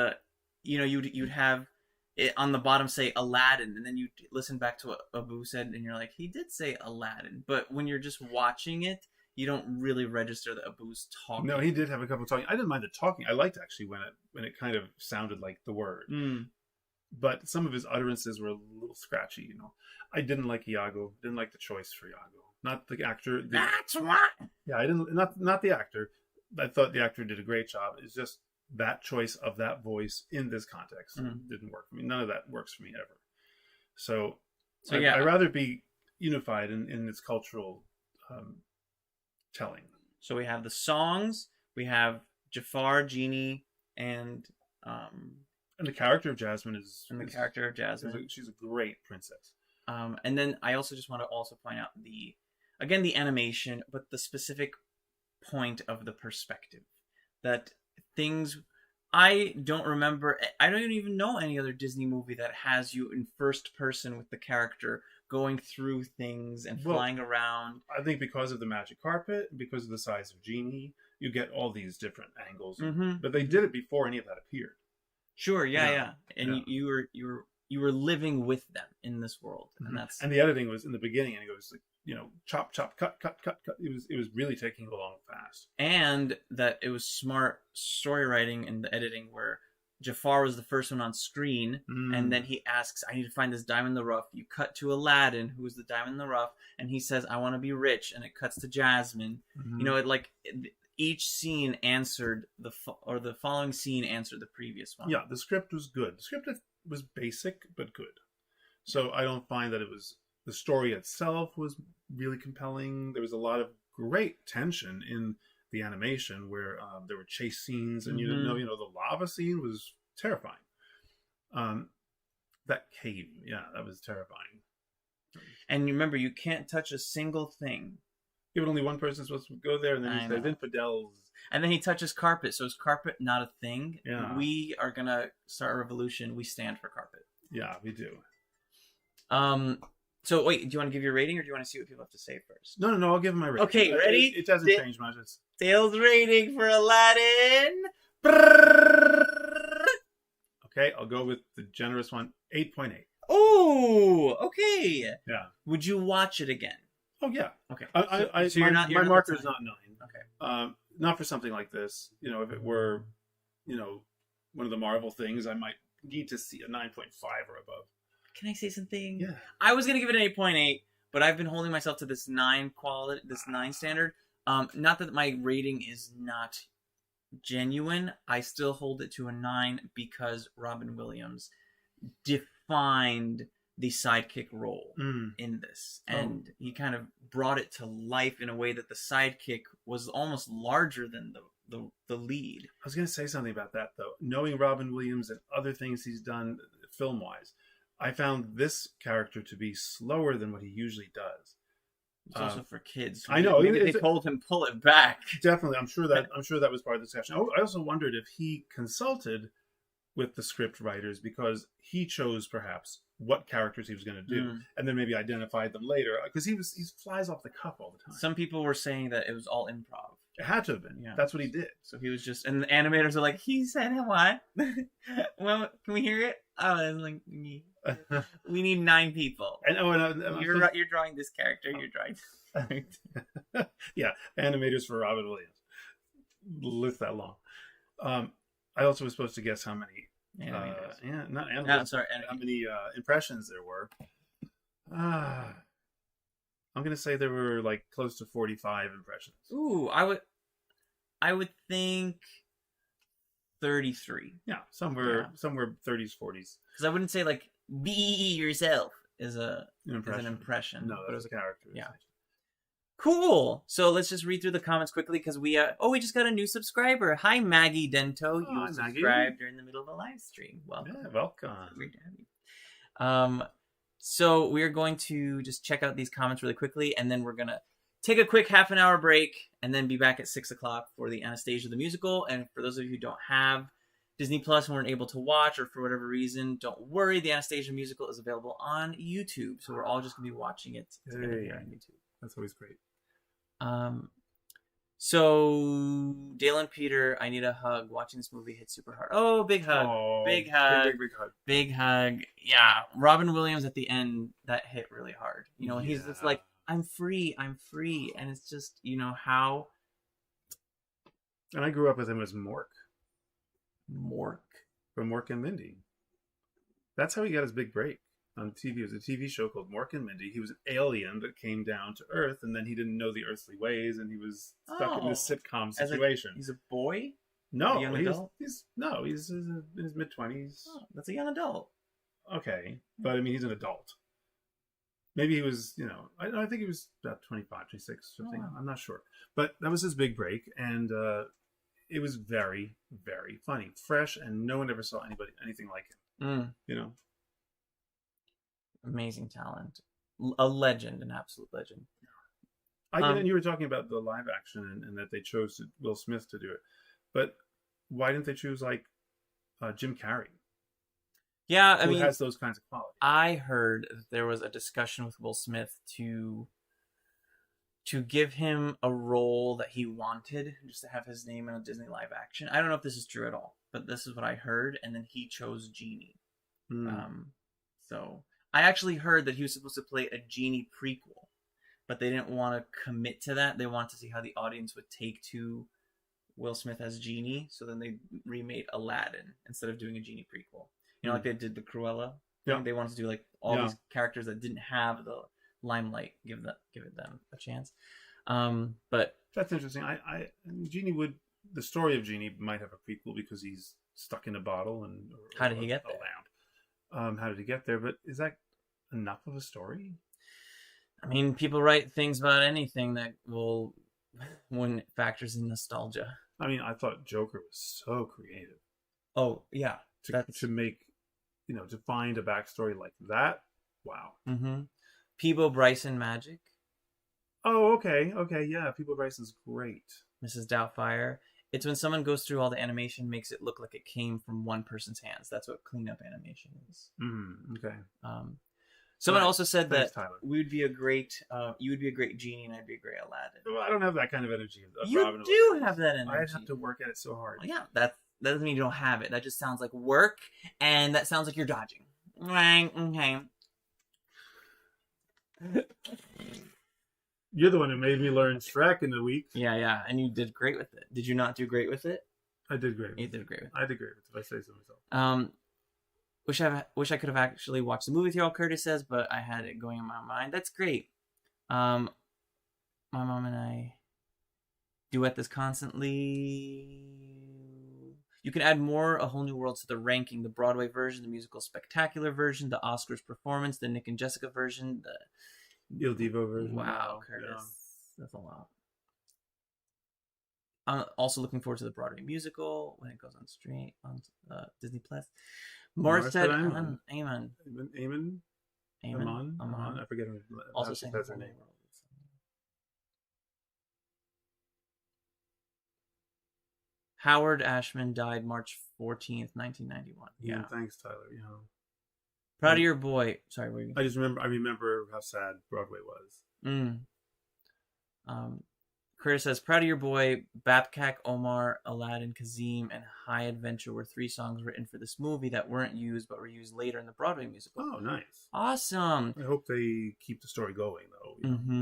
you'd have it on the bottom say Aladdin, and then you listen back to what Abu said, and you're like, he did say Aladdin, but when you're just watching it, you don't really register that Abu's talking. No, he did have a couple of talking. I didn't mind the talking. I liked actually when it kind of sounded like the word. But some of his utterances were a little scratchy, you know. I didn't like Iago. Didn't like the choice for Iago. Not the actor. That's what. Yeah, I didn't. Not the actor. I thought the actor did a great job. It's just that choice of that voice in this context didn't work for me. None of that works for me ever. So yeah, I'd rather be unified in its cultural telling. So we have the songs. We have Jafar, Genie, and the character of Jasmine she's a great princess. And then I also just want to point out the animation, but the specific point of the perspective. That things... I don't remember... I don't even know any other Disney movie that has you in first person with the character going through things and flying around. I think because of the magic carpet, because of the size of Genie, you get all these different angles. But they did it before any of that appeared. Sure, yeah. And you were living with them in this world, and the editing was in the beginning, and it goes like, you know, chop, chop, cut. It was really taking along fast, and that it was smart story writing in the editing where Jafar was the first one on screen, and then he asks, "I need to find this diamond in the rough." You cut to Aladdin, who is the diamond in the rough, and he says, "I want to be rich," and it cuts to Jasmine. You know, each scene answered the following scene answered the previous one. Yeah, the script was good. The script was basic but good. So I don't find that the story itself was really compelling. There was a lot of great tension in the animation where there were chase scenes, and you didn't know, the lava scene was terrifying. That cave, that was terrifying. And remember, you can't touch a single thing. Yeah, but only one person's supposed to go there, and then he says infidels. And then he touches carpet. So is carpet not a thing? Yeah. We are going to start a revolution. We stand for carpet. Yeah, we do. So wait, do you want to give your rating, or do you want to see what people have to say first? No, I'll give him my rating. Okay, ready? It doesn't change much. Dale's rating for Aladdin. Okay, I'll go with the generous one, 8.8. Oh, okay. Yeah. Would you watch it again? Oh yeah. Okay. So you're not. My marker is not 9. Okay. Not for something like this. You know, if it were, one of the Marvel things, I might need to see a 9.5 or above. Can I say something? Yeah. I was gonna give it an 8.8, but I've been holding myself to this 9 quality, this 9 standard. Not that my rating is not genuine. I still hold it to a 9 because Robin Williams defined the sidekick role in this, and he kind of brought it to life in a way that the sidekick was almost larger than the lead. I was going to say something about that, though. Knowing Robin Williams and other things he's done film-wise, I found this character to be slower than what he usually does. It's also for kids. I know. Maybe they told him pull it back. Definitely, I'm sure that was part of the discussion. I also wondered if he consulted with the script writers because he chose perhaps what characters he was going to do, and then maybe identified them later because he flies off the cuff all the time. Some people were saying that it was all improv. It had to have been. Yeah. That's what he did. So he was just, and the animators are like, he said what? Well, can we hear it? Oh, and like we need 9 people. And you're drawing this character. You're drawing. Yeah, animators for Robin Williams. List that long. I also was supposed to guess how many. Animators. Not No, animals. sorry. How many impressions there were? I'm gonna say there were like close to 45 impressions. Ooh, I would think 33. Yeah, somewhere 30s, 40s. Because I wouldn't say like be yourself is an Impression. impression. No, but it that was was a character. Yeah. Cool. So let's just read through the comments quickly because we just got a new subscriber. Hi Maggie Dento. You hi, Maggie. subscribed during the middle of a live stream. Welcome. Yeah, welcome. Great to have you. So we're going to just check out these comments really quickly, and then we're gonna take a quick half an hour break, and then be back at 6 o'clock for the Anastasia the musical. And for those of you who don't have Disney Plus and weren't able to watch, or for whatever reason, don't worry. The Anastasia musical is available on YouTube, so we're all just gonna be watching it together here on YouTube. That's always great. So Dale and Peter, I need a hug. Watching this movie hit super hard. Oh, big hug. Oh, big hug. Big hug. Big hug. Yeah. Robin Williams at the end, that hit really hard. You know, he's just like, I'm free. And it's just, you know, how. And I grew up with him as Mork. Mork. From Mork and Mindy. That's how he got his big break on TV. It was a TV show called Mork and Mindy. He was an alien that came down to Earth, and then he didn't know the earthly ways, and he was stuck in this sitcom situation. He's a boy? No, a young adult? He's in his mid-20s. Oh, that's a young adult. Okay, but I mean, he's an adult. Maybe he was, you know, I think he was about 25, 26, something. Oh, wow. I'm not sure. But that was his big break, and it was very, very funny. Fresh, and no one ever saw anything like him. You know? Amazing talent. A legend, an absolute legend. And you were talking about the live action and that they chose Will Smith to do it. But why didn't they choose, like, Jim Carrey? Yeah, I who mean, has those kinds of qualities. I heard that there was a discussion with Will Smith to give him a role that he wanted, just to have his name in a Disney live action. I don't know if this is true at all, but this is what I heard, and then he chose Genie. So I actually heard that he was supposed to play a Genie prequel, but they didn't want to commit to that. They wanted to see how the audience would take to Will Smith as Genie, so then they remade Aladdin instead of doing a Genie prequel. You know, like they did the Cruella. Yeah. They wanted to do like all these characters that didn't have the limelight, give it them a chance. But that's interesting. Genie would, the story of Genie might have a prequel because he's stuck in a bottle and how did he get there? How did he get there? But is that enough of a story? I mean, people write things about anything that when it factors in nostalgia. I mean, I thought Joker was so creative. Oh yeah, to make, you know, to find a backstory like that. Wow. Mm-hmm. Peebo Bryson magic. Oh, okay, yeah. Peebo Bryson's great. Mrs. Doubtfire. It's when someone goes through all the animation, makes it look like it came from one person's hands. That's what cleanup animation is. Okay. Someone also said that Tyler. we would be a great, you would be a great Genie, and I'd be a great Aladdin. Well, I don't have that kind of energy. You do have that energy. I have to work at it so hard. Well, yeah, that doesn't mean you don't have it. That just sounds like work, and that sounds like you're dodging. Right? Okay. You're the one who made me learn Shrek in a week. Yeah, and you did great with it. Did you not do great with it? I did great. You did great with it. I did great with it, if I say so myself. Wish I could have actually watched the movie with you all, Curtis says, but I had it going in my mind. That's great. My mom and I duet this constantly. You can add more A Whole New World to the ranking. The Broadway version, the musical spectacular version, the Oscars performance, the Nick and Jessica version, the Il Divo version. Wow, Curtis. Yeah. That's a lot. I'm also looking forward to the Broadway musical when it goes on Disney Plus. Morris said, Amen. Amen. I forget her. Also saying that's her name. Howard Ashman died March 14th, 1991. Yeah. Thanks, Tyler. Yeah. Proud of your boy. Sorry, what were you? I remember how sad Broadway was. Curtis says, proud of your boy. Babkak, Omar, Aladdin, Kazim, and High Adventure were 3 songs written for this movie that weren't used but were used later in the Broadway musical. Oh, nice. Awesome. I hope they keep the story going, though,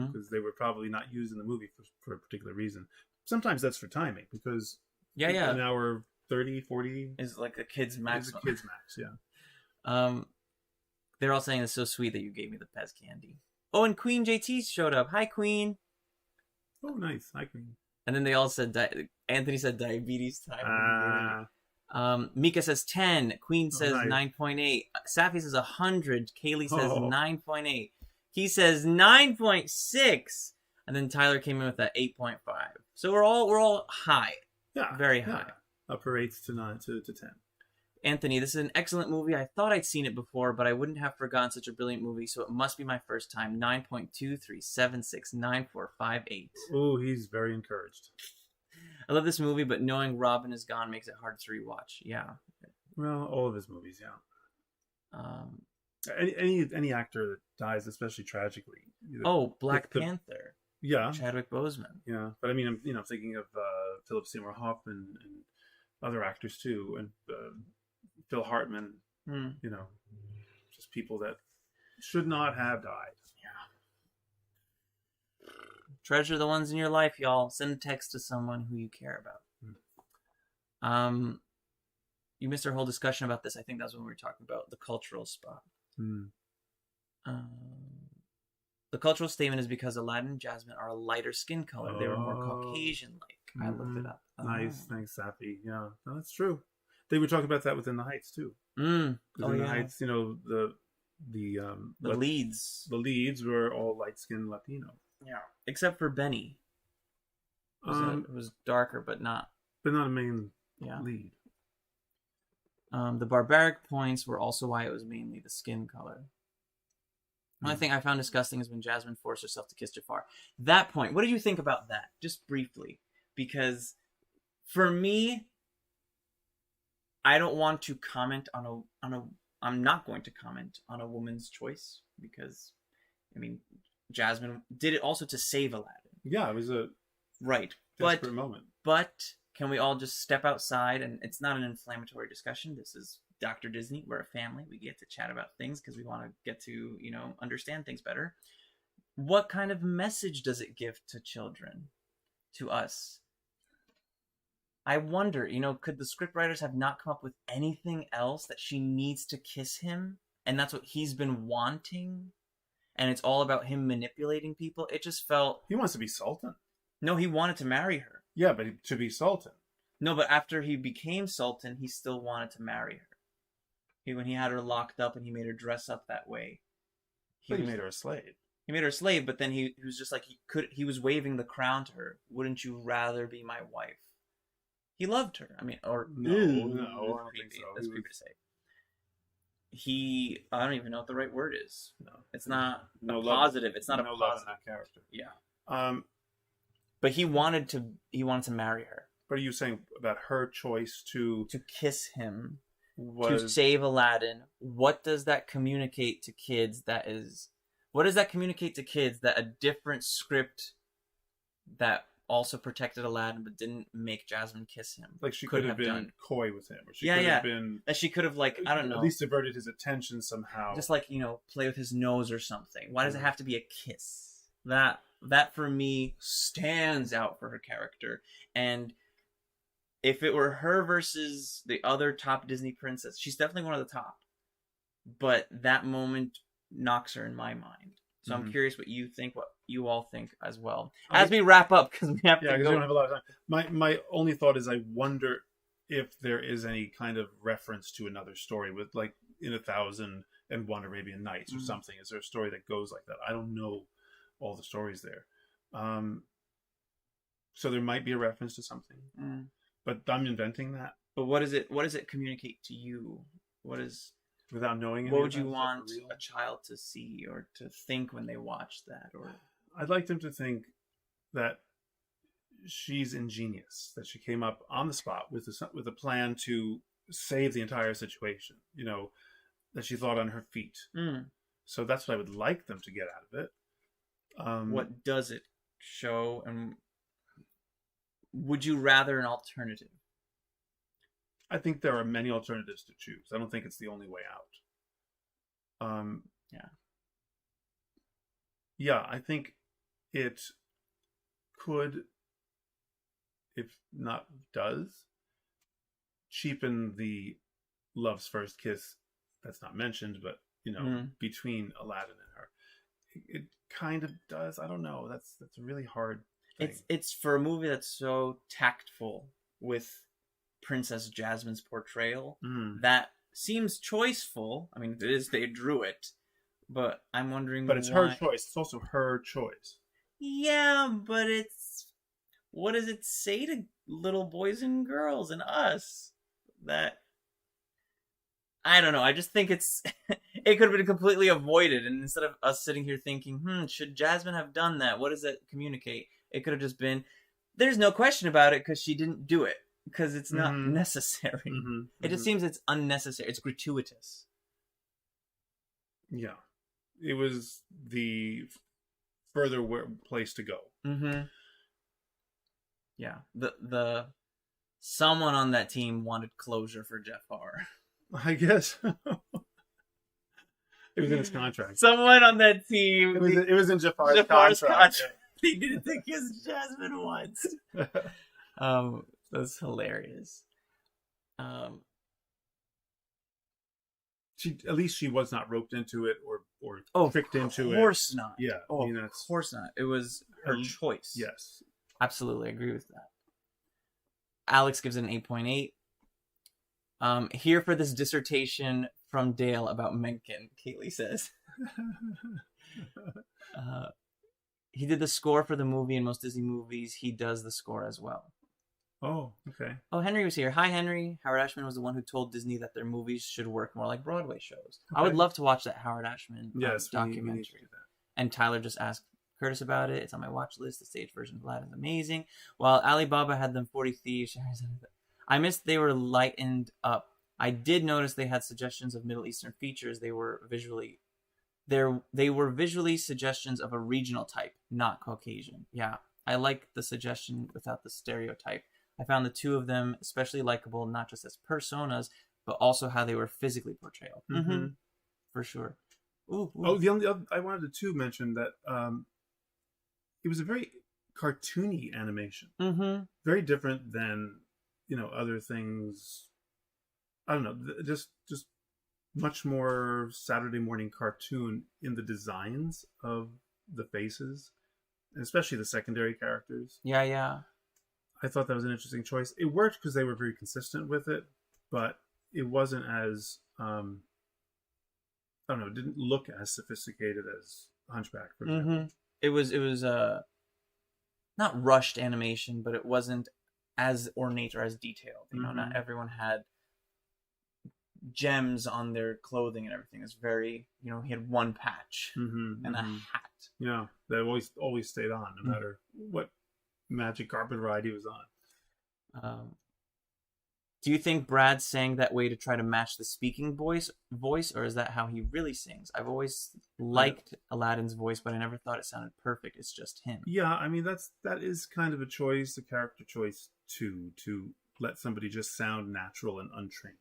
because they were probably not used in the movie for a particular reason. Sometimes that's for timing, because an hour 30, 40 is like a kid's is maximum. a kid's max. Yeah. They're all saying it's so sweet that you gave me the Pez candy. Oh, and Queen JT showed up. Hi, Queen. Oh, nice. I can. And then they all said, Anthony said diabetes time. Mika says 10. Queen says nice. 9.8. Safi says 100. Kaylee says Oh. 9.8. He says 9.6. And then Tyler came in with that 8.5. So we're all high. Yeah. Very high. Upper 8s to 9 to 10. Anthony, this is an excellent movie. I thought I'd seen it before, but I wouldn't have forgotten such a brilliant movie, so it must be my first time. 9.23769458. Oh, he's very encouraged. I love this movie, but knowing Robin is gone makes it hard to rewatch. Yeah. Well, all of his movies, yeah. Um, Any actor that dies, especially tragically. Black Panther. Yeah. Chadwick Boseman. Yeah, but I mean, I'm thinking of Philip Seymour Hoffman and other actors too, and Phil Hartman. Just people that should not have died. Yeah. Treasure the ones in your life, y'all. Send a text to someone who you care about. You missed our whole discussion about this. I think that's when we were talking about the cultural spot. The cultural statement is because Aladdin and Jasmine are a lighter skin color. They were more Caucasian-like. I looked it up. Nice, thanks, Safi. Yeah, no, that's true. They were talking about that within the Heights too. The Heights, the leads. The leads were all light-skinned Latino. Yeah, except for Benny. It was darker, but not a main lead. The barbaric points were also why it was mainly the skin color. The only thing I found disgusting is when Jasmine forced herself to kiss Jafar. That point, what did you think about that? Just briefly. Because for me, I don't want to comment I'm not going to comment on a woman's choice because, I mean, Jasmine did it also to save Aladdin. Yeah, it was a desperate moment. But can we all just step outside? And it's not an inflammatory discussion. This is Dr. Disney. We're a family. We get to chat about things because we want to get to, understand things better. What kind of message does it give to children, to us? I wonder, could the scriptwriters have not come up with anything else that she needs to kiss him? And that's what he's been wanting? And it's all about him manipulating people? It just felt... He wants to be Sultan. No, he wanted to marry her. Yeah, but to be Sultan. No, but after he became Sultan, he still wanted to marry her. When he had her locked up and he made her dress up that way. He made her a slave. He made her a slave, but then he was just like, he was waving the crown to her. Wouldn't you rather be my wife? He loved her. I mean, or... No, I don't think so. That's creepy to say. I don't even know what the right word is. No. It's not love. Positive. It's not no a positive. love in that character. Yeah. But he wanted to marry her. But are you saying about her choice to kiss him, to save Aladdin? What does that communicate to kids? What does that communicate to kids that a different script that also protected Aladdin but didn't make Jasmine kiss him? Like she could have been coy with him, or she could have been that she could have I don't know, at least diverted his attention somehow. Just play with his nose or something. Why does it have to be a kiss? That for me stands out for her character. And if it were her versus the other top Disney princess, she's definitely one of the top. But that moment knocks her in my mind. So I'm curious what you think, what you all think as well. As we wrap up, because we have to go. Yeah, because we don't have a lot of time. My only thought is I wonder if there is any kind of reference to another story with in 1001 Arabian Nights or something. Is there a story that goes like that? I don't know all the stories there. So there might be a reference to something. But I'm inventing that. But what does it communicate to you? Without knowing, what would you want a child to see or to think when they watch that? Or I'd like them to think that she's ingenious, that she came up on the spot with a plan to save the entire situation. That she thought on her feet. So that's what I would like them to get out of it. What does it show, and would you rather an alternative? I think there are many alternatives to choose. I don't think it's the only way out. Yeah, I think it could, if not does, cheapen the love's first kiss. That's not mentioned, but between Aladdin and her, it kind of does. I don't know. That's a really hard thing. It's for a movie that's so tactful with Princess Jasmine's portrayal that seems choiceful. I mean, it is, they drew it, but I'm wondering. But it's her choice. It's also her choice. Yeah, but what does it say to little boys and girls and us? That I don't know. I just think it could have been completely avoided, and instead of us sitting here thinking, should Jasmine have done that? What does that communicate? It could have just been, there's no question about it because she didn't do it because it's not necessary. It just seems it's unnecessary. It's gratuitous. Yeah, it was the further place to go. Yeah, the someone on that team wanted closure for Jafar. I guess it was in his contract. Someone on that team. It was in Jafar's contract. He didn't think his Jasmine once. That's hilarious. At least she was not roped into it or tricked into it. Of course not. Yeah. Of course not. It was her choice. Yes. Absolutely agree with that. Alex gives it an 8.8. Here for this dissertation from Dale about Mencken, Kaylee says. He did the score for the movie in most Disney movies. He does the score as well. Oh, okay. Oh, Henry was here. Hi, Henry. Howard Ashman was the one who told Disney that their movies should work more like Broadway shows. Okay. I would love to watch that Howard Ashman documentary. We need to do that. And Tyler just asked Curtis about it. It's on my watch list. The stage version of Aladdin is amazing. While Alibaba had them 40 Thieves. I missed they were lightened up. I did notice they had suggestions of Middle Eastern features. They were visually suggestions of a regional type, not Caucasian. Yeah, I like the suggestion without the stereotype. I found the two of them especially likable, not just as personas, but also how they were physically portrayed. For sure. Ooh. Oh, the only I wanted to mention that it was a very cartoony animation. Very different than other things. I don't know, just much more Saturday morning cartoon in the designs of the faces, and especially the secondary characters. Yeah. I thought that was an interesting choice. It worked because they were very consistent with it, but it wasn't as I don't know, it didn't look as sophisticated as Hunchback, for example. It was not rushed animation, but it wasn't as ornate or as detailed. Not everyone had gems on their clothing and everything. It's very, he had one patch and a hat. Yeah, that always stayed on, no matter what magic carpet ride he was on. Do you think Brad sang that way to try to match the speaking voice, or is that how he really sings? I've always liked Aladdin's voice, but I never thought it sounded perfect. It's just him. Yeah, I mean that is kind of a choice, a character choice too, to let somebody just sound natural and untrained.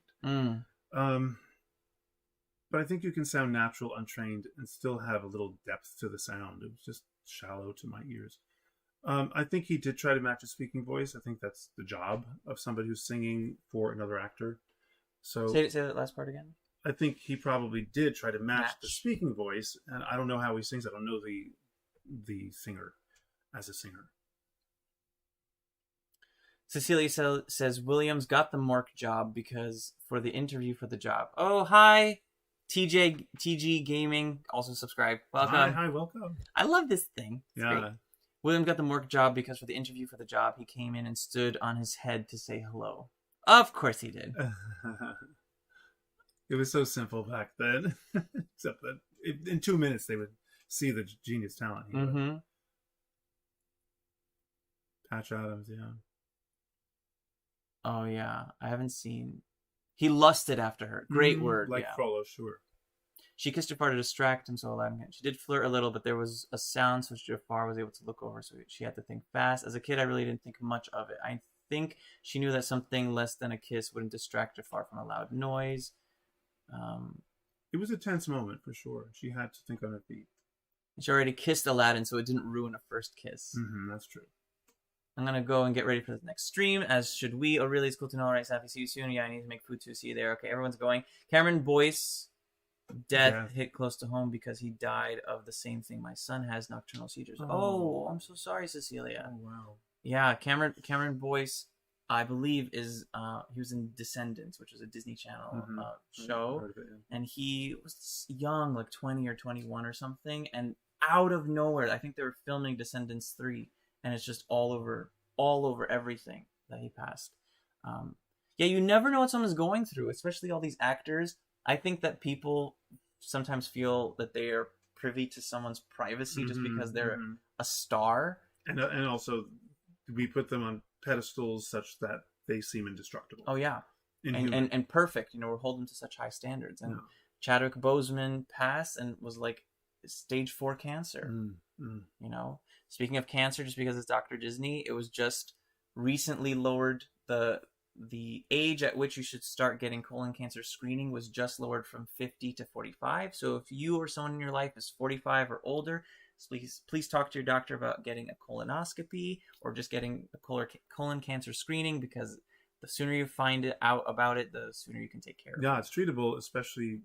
But I think you can sound natural, untrained, and still have a little depth to the sound. It was just shallow to my ears. I think he did try to match a speaking voice. I think that's the job of somebody who's singing for another actor. So say that last part again. I think he probably did try to match the speaking voice, and I don't know how he sings. I don't know the singer as a singer. Cecilia says Williams got the Mork job because for the interview for the job. Oh, hi, TG Gaming. Also subscribe. Welcome. Hi, welcome. I love this thing. It's great. William got the Mork job because for the interview for the job, he came in and stood on his head to say hello. Of course he did. It was so simple back then. Except that in 2 minutes they would see the genius talent. Patch Adams, yeah. Oh, yeah. I haven't seen... He lusted after her. Great word. Like Frollo, sure. She kissed Jafar to distract him, so Aladdin... She did flirt a little, but there was a sound, so Jafar was able to look over, so she had to think fast. As a kid, I really didn't think much of it. I think she knew that something less than a kiss wouldn't distract Jafar from a loud noise. It was a tense moment, for sure. She had to think on her feet. She already kissed Aladdin, so it didn't ruin a first kiss. That's true. I'm gonna go and get ready for the next stream, as should we. Oh, really? It's cool to know. Alright, Safi, see you soon. Yeah, I need to make food too. See you there. Okay, everyone's going. Cameron Boyce, death hit close to home because he died of the same thing my son has, nocturnal seizures. Oh, I'm so sorry, Cecilia. Oh, wow. Yeah, Cameron Boyce, I believe, is he was in Descendants, which was a Disney Channel show, Heard of it, yeah. and he was young, like 20 or 21 or something, and out of nowhere, I think they were filming Descendants 3, and it's just all over everything that he passed. Yeah, you never know what someone's going through, especially all these actors. I think that people sometimes feel that they are privy to someone's privacy just because they're a star. And also, we put them on pedestals such that they seem indestructible. Oh, yeah. And perfect. You know, we're holding to such high standards. And Chadwick Boseman passed and was like stage 4 cancer. You know, speaking of cancer, just because it's Dr. Disney, it was just recently lowered. The age at which you should start getting colon cancer screening was just lowered from 50 to 45. So if you or someone in your life is 45 or older, please talk to your doctor about getting a colonoscopy or just getting a colon cancer screening, because the sooner you find out about it, the sooner you can take care of it. Yeah, it's treatable, especially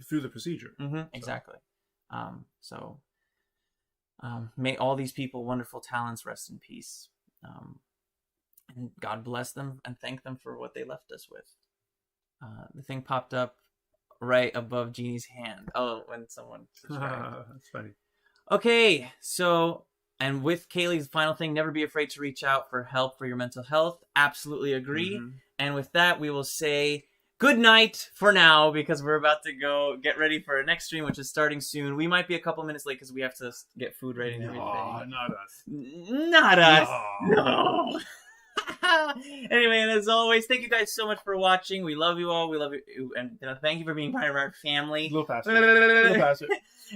through the procedure. Exactly. May all these people, wonderful talents, rest in peace. And God bless them and thank them for what they left us with. The thing popped up right above Genie's hand. Oh, when someone subscribed. That's funny. Okay, so, and with Kaylee's final thing, never be afraid to reach out for help for your mental health. Absolutely agree. And with that, we will say good night for now, because we're about to go get ready for our next stream, which is starting soon. We might be a couple minutes late because we have to get food ready and everything. Oh, not us. Not us. No. Anyway, and as always, thank you guys so much for watching. We love you all. We love you, and thank you for being part of our family. A little faster. A little faster.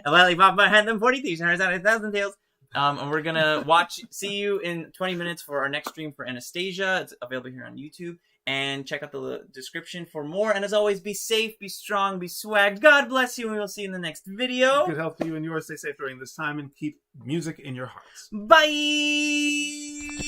Lollipop had them 43 hundred out of 1,000 tails. And we're gonna see you in 20 minutes for our next stream for Anastasia. It's available here on YouTube. And check out the description for more. And as always, be safe, be strong, be swagged. God bless you, and we will see you in the next video. Good health to you and yours. Stay safe during this time, and keep music in your hearts. Bye!